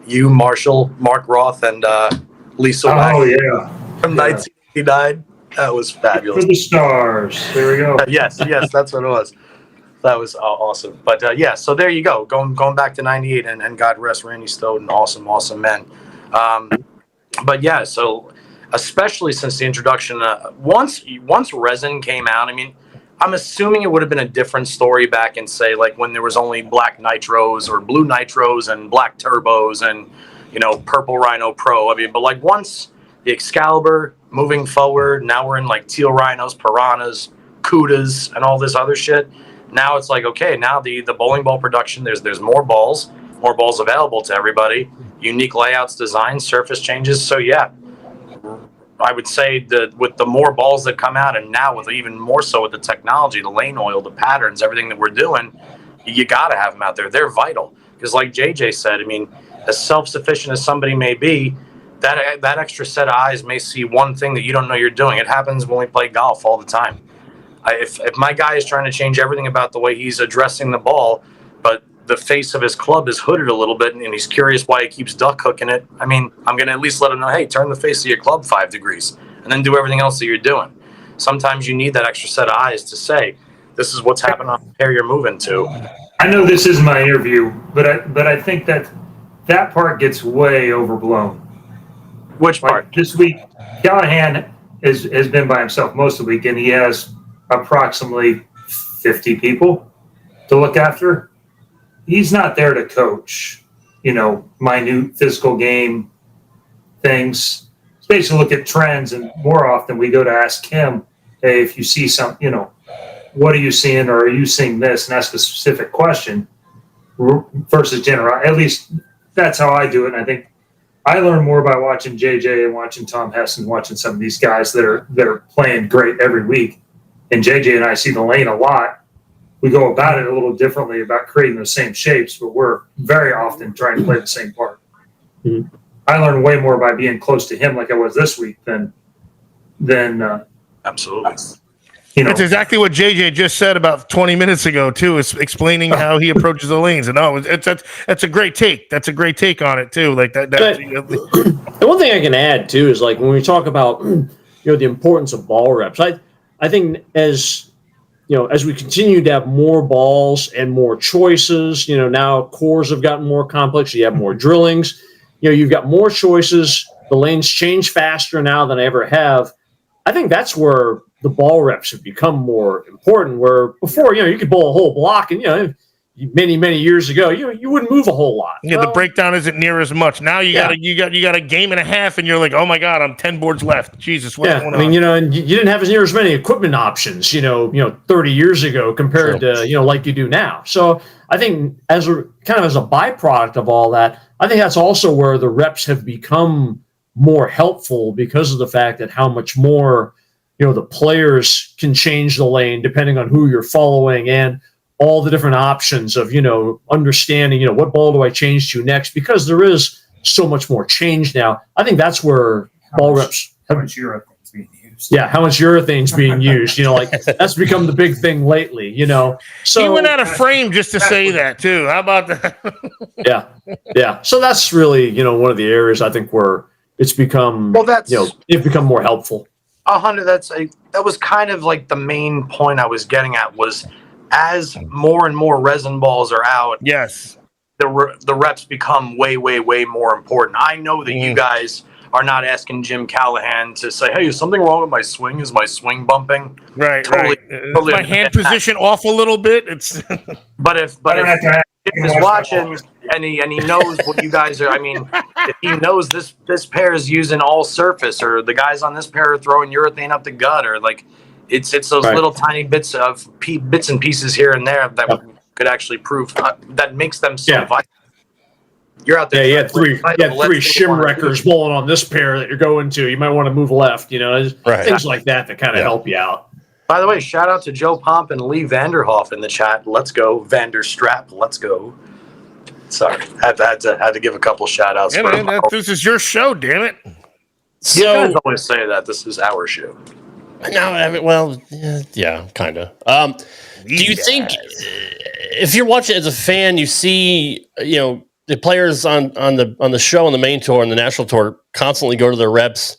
Speaker 11: you, Marshall, Mark Roth, and Lisa Wagner from 1989. That was fabulous.
Speaker 13: For the stars. There we go.
Speaker 11: Yes, that's what it was. That was awesome. But so there you go. Going back to 98 and God rest Randy Stoughton, awesome men. But yeah, so especially since the introduction, once resin came out, I mean, I'm assuming it would have been a different story back in, say, like when there was only black nitros or blue nitros and black turbos and, purple Rhino Pro. I mean, but like once the Excalibur moving forward, now we're in like teal rhinos, piranhas, cudas, and all this other shit. Now it's like, okay, now the bowling ball production, there's more balls available to everybody, unique layouts, designs, surface changes. So yeah, I would say that with the more balls that come out, and now with even more so with the technology, the lane oil, the patterns, everything that we're doing, you got to have them out there. They're vital. Because like JJ said, I mean, as self-sufficient as somebody may be, that extra set of eyes may see one thing that you don't know you're doing. It happens when we play golf all the time. If my guy is trying to change everything about the way he's addressing the ball, but the face of his club is hooded a little bit and he's curious why he keeps duck hooking it, I mean, I'm going to at least let him know, hey, turn the face of your club 5 degrees and then do everything else that you're doing. Sometimes you need that extra set of eyes to say, this is what's happening on the pair you're moving to.
Speaker 13: I know this is my interview, but I think that part gets way overblown.
Speaker 11: Which part?
Speaker 13: Like this week, Callahan has been by himself most of the week, and he has approximately 50 people to look after. He's not there to coach, minute physical game things. It's basically look at trends, and more often we go to ask him, hey, if you see something, what are you seeing, or are you seeing this, and ask a specific question versus general. At least that's how I do it, and I think I learn more by watching JJ and watching Tom Hess and watching some of these guys that are playing great every week. And JJ and I see the lane a lot, we go about it a little differently about creating the same shapes, but we're very often trying to play the same part.
Speaker 12: Mm-hmm.
Speaker 13: I learned way more by being close to him like I was this week than
Speaker 11: absolutely.
Speaker 9: That's exactly what JJ just said about 20 minutes ago too. Is explaining how he approaches the lanes, and that's a great take. That's a great take on it too. Like that.
Speaker 12: And one thing I can add too is like when we talk about the importance of ball reps. I think as we continue to have more balls and more choices, now cores have gotten more complex. You have more drillings. You've got more choices. The lanes change faster now than I ever have. I think that's where the ball reps have become more important. Where before, you could bowl a whole block, and many years ago, you wouldn't move a whole lot.
Speaker 9: Yeah, the breakdown isn't near as much now. You got a game and a half, and you're like, oh my god, I'm 10 boards left. Jesus, what's going on?
Speaker 12: And you didn't have as many equipment options, 30 years ago compared to like you do now. So I think as a byproduct of all that, I think that's also where the reps have become more helpful because of the fact that how much more the players can change the lane depending on who you're following and all the different options of understanding what ball do I change to next, because there is so much more change now. I think that's where ball reps
Speaker 13: how much urethane's being used.
Speaker 12: Yeah, how much urethane's being used. Like that's become the big thing lately. So
Speaker 9: he went out of frame just to say that too. How about that?
Speaker 12: yeah. So that's really one of the areas I think where it's become it's become more helpful.
Speaker 11: Hunter, that was kind of like the main point I was getting at was as more and more resin balls are out.
Speaker 9: Yes,
Speaker 11: the reps become way more important. I know that you guys are not asking Jim Callahan to say, "Hey, is something wrong with my swing? Is my swing bumping?"
Speaker 9: Right.
Speaker 11: Totally
Speaker 9: my hand position off a little bit. It's
Speaker 11: but if Jim is watching and he knows what you guys are. I mean, if he knows this pair is using all surface, or the guys on this pair are throwing urethane up the gut, or like it's those little tiny bits and pieces here and there that could actually prove that makes them so vital. You're out there.
Speaker 12: Yeah, you had three shim wreckers bowling on this pair that you're going to. You might want to move left. Things like that kind of help you out.
Speaker 11: By the way, shout out to Joe Pomp and Lee Vanderhoff in the chat. Let's go, Vanderstrap. Let's go. Sorry, I had to give a couple shout outs.
Speaker 9: Yeah, man, this is your show, damn it.
Speaker 11: So, you guys always say that this is our show.
Speaker 10: No, kind of. Do you think if you're watching as a fan, you see, the players on the show, on the main tour, and the national tour constantly go to their reps,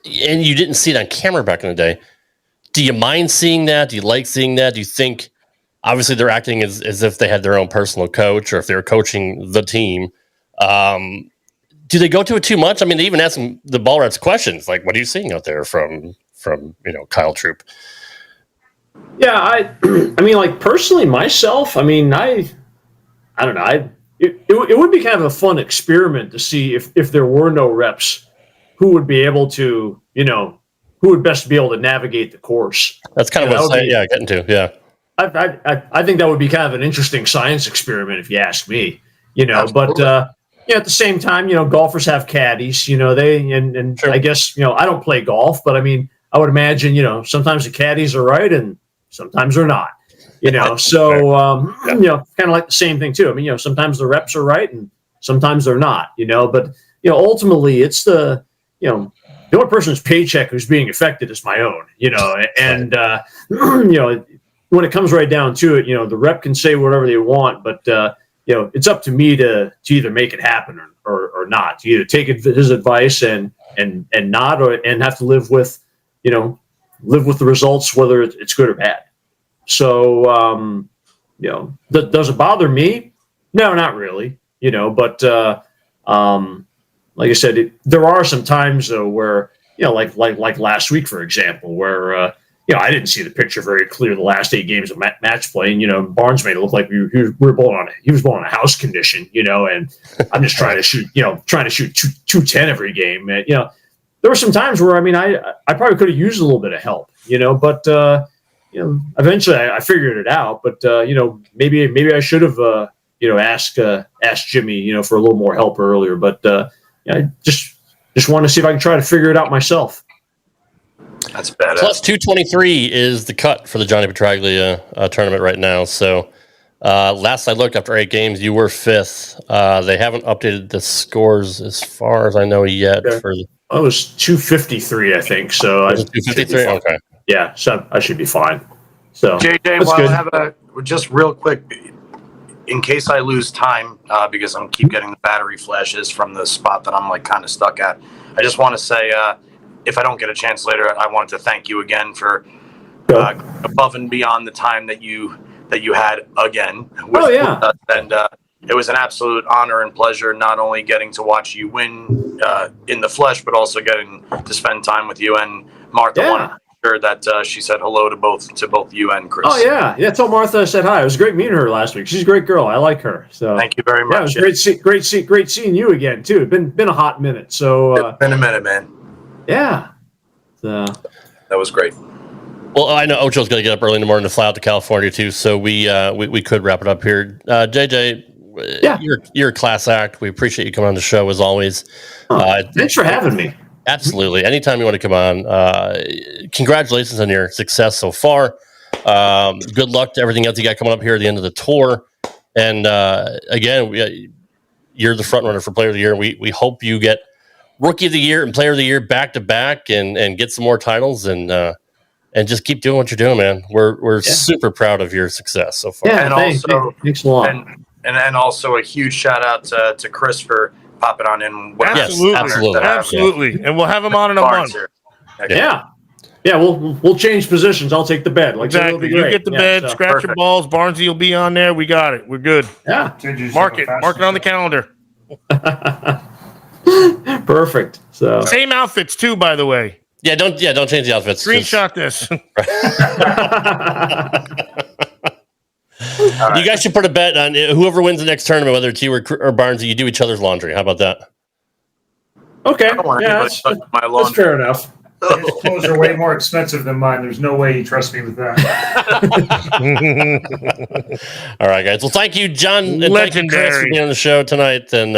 Speaker 10: and you didn't see it on camera back in the day. Do you mind seeing that? Do you like seeing that? Do you think, obviously, they're acting as if they had their own personal coach, or if they're coaching the team? Do they go to it too much? I mean, they even ask them the ball reps questions, like, "What are you seeing out there from Kyle Troop?"
Speaker 12: Yeah, I mean, like personally, myself, I mean, I don't know. It would be kind of a fun experiment to see if there were no reps, who would be able to, who would best be able to navigate the course.
Speaker 10: That's kind of what I'm getting to. Yeah.
Speaker 12: I think that would be kind of an interesting science experiment if you ask me, but at the same time, golfers have caddies, they, and sure. I guess, I don't play golf, but I mean, I would imagine, sometimes the caddies are right and sometimes they're not, so, kind of like the same thing too. I mean, sometimes the reps are right and sometimes they're not, but, ultimately it's the only person's paycheck who's being affected is my own, and, when it comes right down to it, the rep can say whatever they want, but, it's up to me to either make it happen or not, to either take his advice and not, and have to live with the results, whether it's good or bad. So, does it bother me? No, not really, but, like I said, there are some times though where, like last week, for example, where, I didn't see the picture very clear the last 8 games of match play. And, Barnes made it look like he was bowling a house condition, and I'm just trying to shoot 210 every game. And, there were some times where, I mean, I probably could have used a little bit of help, but, eventually I figured it out, but, maybe I should have, asked Jimmy, for a little more help earlier, but, I just want to see if I can try to figure it out myself.
Speaker 11: That's badass.
Speaker 10: Plus 223 is the cut for the Johnny Petraglia tournament right now. So last I looked, after 8 games, you were 5th. They haven't updated the scores as far as I know yet.
Speaker 12: Okay. I was 253, I think. So I
Speaker 10: 253. Okay.
Speaker 12: Yeah, so I should be fine. So
Speaker 11: JJ, while I have just real quick, in case I lose time, because I'm keep getting the battery flashes from the spot that I'm like kind of stuck at. I just want to say, if I don't get a chance later, I wanted to thank you again for above and beyond the time that you had again. With us. And it was an absolute honor and pleasure not only getting to watch you win in the flesh, but also getting to spend time with you. And Martha wanted to make sure that she said hello to both you and Chris.
Speaker 12: Oh yeah. Tell Martha I said hi. It was great meeting her last week. She's a great girl. I like her. So
Speaker 11: thank you very much.
Speaker 12: Yeah, it was great seeing you again too. It's been a hot minute. So
Speaker 11: it's been a minute, man.
Speaker 12: Yeah. So
Speaker 11: that was great.
Speaker 10: Well, I know Ocho's going to get up early in the morning to fly out to California too, so we could wrap it up here. JJ, you're a class act. We appreciate you coming on the show as always.
Speaker 12: Thanks for having me.
Speaker 10: Absolutely. Anytime you want to come on. Congratulations on your success so far. Good luck to everything else you got coming up here at the end of the tour. And again, you're the front runner for Player of the Year. We hope you get Rookie of the Year and Player of the Year back to back, and get some more titles, and just keep doing what you're doing, man. We're super proud of your success so far.
Speaker 12: Yeah,
Speaker 11: and
Speaker 12: thanks a lot.
Speaker 11: And also a huge shout out to Chris for popping on in.
Speaker 9: Absolutely. And we'll have him on in a month.
Speaker 12: Yeah, we'll change positions. I'll take the bed.
Speaker 9: Exactly. You get the bed, scratch your balls. Barnesy will be on there. We got it. We're good.
Speaker 12: Yeah.
Speaker 9: Mark it on the calendar.
Speaker 12: Perfect. So
Speaker 9: same outfits too, by the way.
Speaker 10: Yeah, don't change the outfits.
Speaker 9: Screenshot this.
Speaker 10: You guys should put a bet on whoever wins the next tournament, whether it's you or Barnes, you do each other's laundry. How about that?
Speaker 12: Okay.
Speaker 11: That's
Speaker 12: fair enough.
Speaker 13: His clothes are way more expensive than mine. There's no way you trust me with that.
Speaker 10: All right, guys. Well, thank you, John. And thank you, Chris, for being on the show tonight. And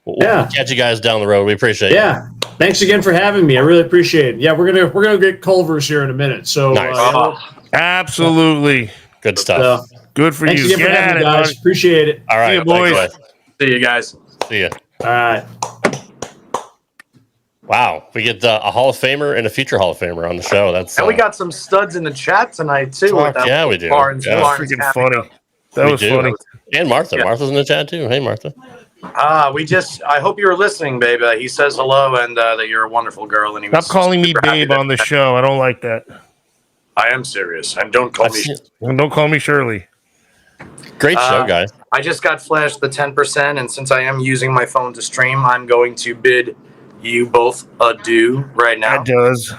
Speaker 10: we'll catch you guys down the road. We appreciate it.
Speaker 12: Yeah. Thanks again for having me. I really appreciate it. Yeah, we're gonna get Culver's here in a minute. So
Speaker 10: nice.
Speaker 9: Absolutely.
Speaker 10: Good stuff.
Speaker 9: Good for
Speaker 12: thanks
Speaker 9: you.
Speaker 12: Again for having me, guys. Appreciate it.
Speaker 10: All right,
Speaker 9: see you, boys.
Speaker 11: See you guys.
Speaker 10: See ya.
Speaker 12: All right.
Speaker 10: Wow, we get a Hall of Famer and a future Hall of Famer on the show.
Speaker 11: And we got some studs in the chat tonight too.
Speaker 10: Yeah, we do.
Speaker 11: Barnes,
Speaker 9: that was freaking funny. That was funny.
Speaker 10: And Martha. Yeah. Martha's in the chat too. Hey, Martha.
Speaker 11: I hope you were listening, babe. He says hello and that you're a wonderful girl. And
Speaker 9: stop calling me babe on the show. I don't like that.
Speaker 11: I am serious. And don't call me
Speaker 9: Shirley.
Speaker 10: Great show, guys.
Speaker 11: I just got flashed the 10%, and since I am using my phone to stream, I'm going to bid you both adieu right now.
Speaker 9: That does.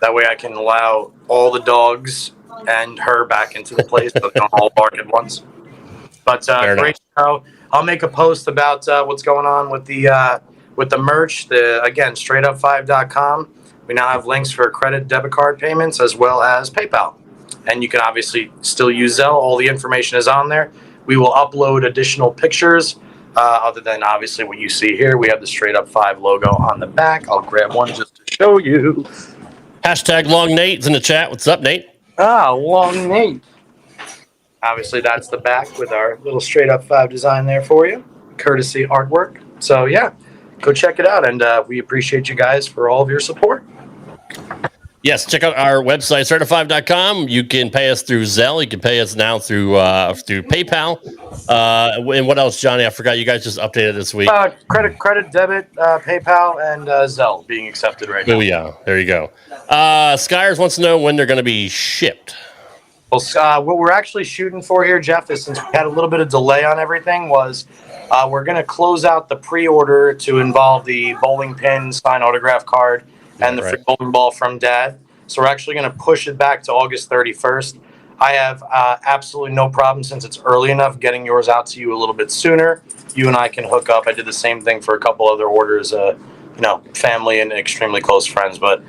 Speaker 11: That way I can allow all the dogs and her back into the place so they don't all bark at once. But great show. I'll make a post about what's going on with the merch. Again, straightup5.com. We now have links for credit, debit card payments, as well as PayPal. And you can obviously still use Zelle. All the information is on there. We will upload additional pictures. Other than obviously what you see here, we have the Straight Up 5 logo on the back. I'll grab one just to show you.
Speaker 10: Hashtag Long Nate's in the chat. What's up, Nate?
Speaker 11: Long Nate. Obviously, that's the back with our little Straight Up 5 design there for you. Courtesy artwork. So, yeah, go check it out. And we appreciate you guys for all of your support.
Speaker 10: Yes, check out our website, straightup5.com. You can pay us through Zelle. You can pay us now through PayPal. And what else, Johnny? I forgot. You guys just updated this week.
Speaker 11: Credit, debit, PayPal, and Zelle being accepted right now.
Speaker 10: Oh, yeah. There you go. Skyers wants to know when they're going to be shipped.
Speaker 11: Well, what we're actually shooting for here, Jeff, is since we had a little bit of delay on everything, was we're going to close out the pre-order to involve the bowling pin, signed autograph card, and the free bowling ball from Dad. So we're actually going to push it back to August 31st. I have absolutely no problem, since it's early enough, getting yours out to you a little bit sooner. You and I can hook up. I did the same thing for a couple other orders, family and extremely close friends. But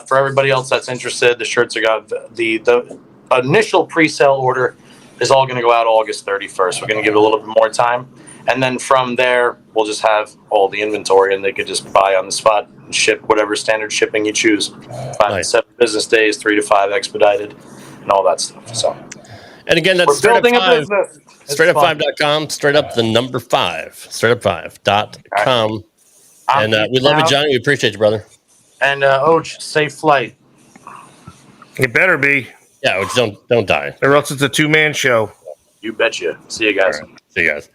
Speaker 11: for everybody else that's interested, the shirts are got the initial pre-sale order is all going to go out August 31st. We're going to give it a little bit more time. And then from there, we'll just have all the inventory, and they could just buy on the spot, ship whatever standard shipping you choose. 5 to 7 business days, 3 to 5 expedited, and all that stuff. So,
Speaker 10: and again, that's
Speaker 11: we're building a business.
Speaker 10: StraightUp5.com, straight up the number 5, StraightUp5.com. And we love you, Johnny. We appreciate you, brother.
Speaker 11: And Och, safe flight.
Speaker 9: It better be.
Speaker 10: Yeah, Och, don't die,
Speaker 9: or else it's a 2-man show.
Speaker 11: You betcha. See you guys.
Speaker 10: All right. See you guys.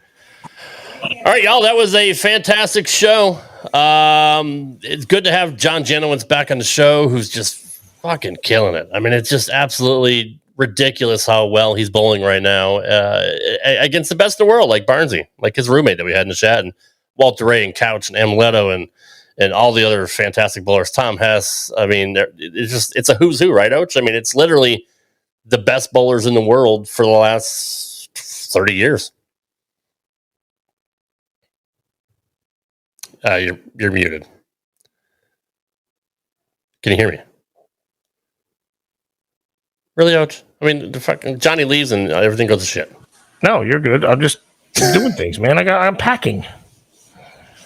Speaker 10: All right, y'all. That was a fantastic show. It's good to have John Janawicz back on the show, who's just fucking killing it. I mean, it's just absolutely ridiculous how well he's bowling right now against the best in the world, like Barnesy, like his roommate that we had in the chat, and Walter Ray and Couch and Amuleto and all the other fantastic bowlers. Tom Hess. I mean, it's a who's who, right, Och? I mean, it's literally the best bowlers in the world for the last 30 years. You're muted. Can you hear me? Really, Och? I mean, the fucking Johnny leaves and everything goes to shit.
Speaker 9: No, you're good. I'm just doing things, man. I'm packing.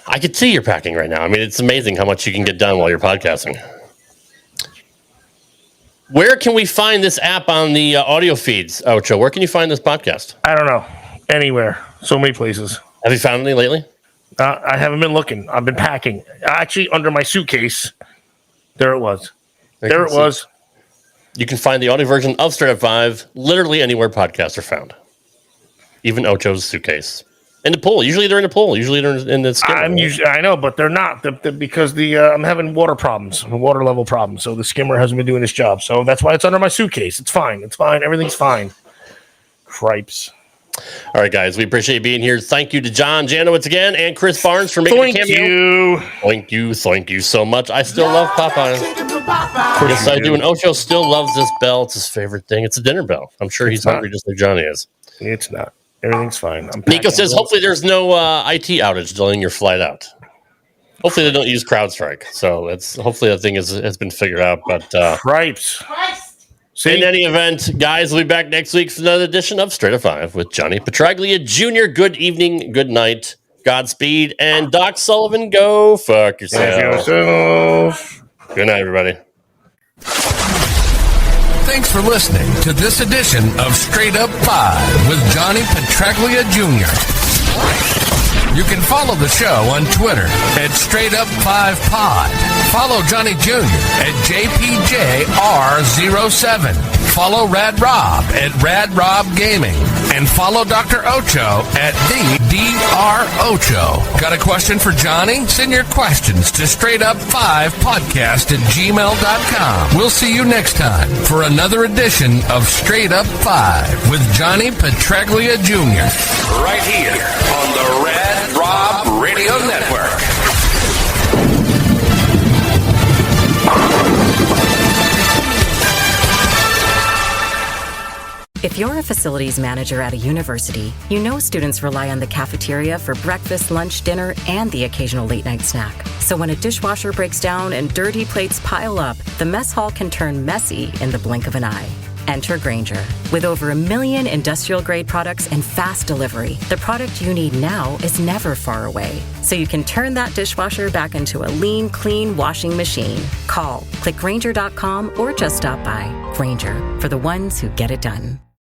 Speaker 10: I could see you're packing right now. I mean, it's amazing how much you can get done while you're podcasting. Where can we find this app on the audio feeds, Ocho? Where can you find this podcast?
Speaker 9: I don't know. Anywhere. So many places.
Speaker 10: Have you found any lately?
Speaker 9: I haven't been looking. I've been packing. Actually, under my suitcase. There it was. There it was.
Speaker 10: You can find the audio version of Straight Up 5 literally anywhere podcasts are found. Even Ocho's suitcase. In the pool. Usually they're in the pool. Usually they're in the skimmer.
Speaker 9: I know, but they're not because I'm having water problems, water level problems. So the skimmer hasn't been doing its job. So that's why it's under my suitcase. It's fine. It's fine. Everything's fine. Cripes.
Speaker 10: All right, guys. We appreciate you being here. Thank you to John Janawicz again and Chris Barnes for making a cameo. Thank you so much. I still love Popeye. Yes, I do. And Ocho still loves this bell. It's his favorite thing. It's a dinner bell. I'm sure he's hungry just like Johnny is.
Speaker 9: It's not. Everything's fine.
Speaker 10: Nico says, hopefully there's no IT outage delaying your flight out. Hopefully they don't use CrowdStrike. So hopefully that thing has been figured out. But
Speaker 9: Cripes.
Speaker 10: In any event, guys, we'll be back next week for another edition of Straight Up 5 with Johnny Petraglia Jr. Good evening, good night, Godspeed, and Doc Sullivan, go fuck yourself. Good night, everybody.
Speaker 2: Thanks for listening to this edition of Straight Up 5 with Johnny Petraglia Jr. You can follow the show on Twitter at Straight Up 5 Pod. Follow Johnny Jr. at JPJR07. Follow Rad Rob at Rad Rob Gaming. And follow Dr. Ocho at the Dr. Ocho. Got a question for Johnny? Send your questions to straightup5podcast@gmail.com. We'll see you next time for another edition of Straight Up 5 with Johnny Petraglia Jr. Right here on the Rad Rob Radio Network.
Speaker 14: If you're a facilities manager at a university, you know students rely on the cafeteria for breakfast, lunch, dinner, and the occasional late-night snack. So when a dishwasher breaks down and dirty plates pile up, the mess hall can turn messy in the blink of an eye. Enter Grainger. With over 1 million industrial-grade products and fast delivery, the product you need now is never far away. So you can turn that dishwasher back into a lean, clean washing machine. Call, click Grainger.com, or just stop by. Grainger, for the ones who get it done.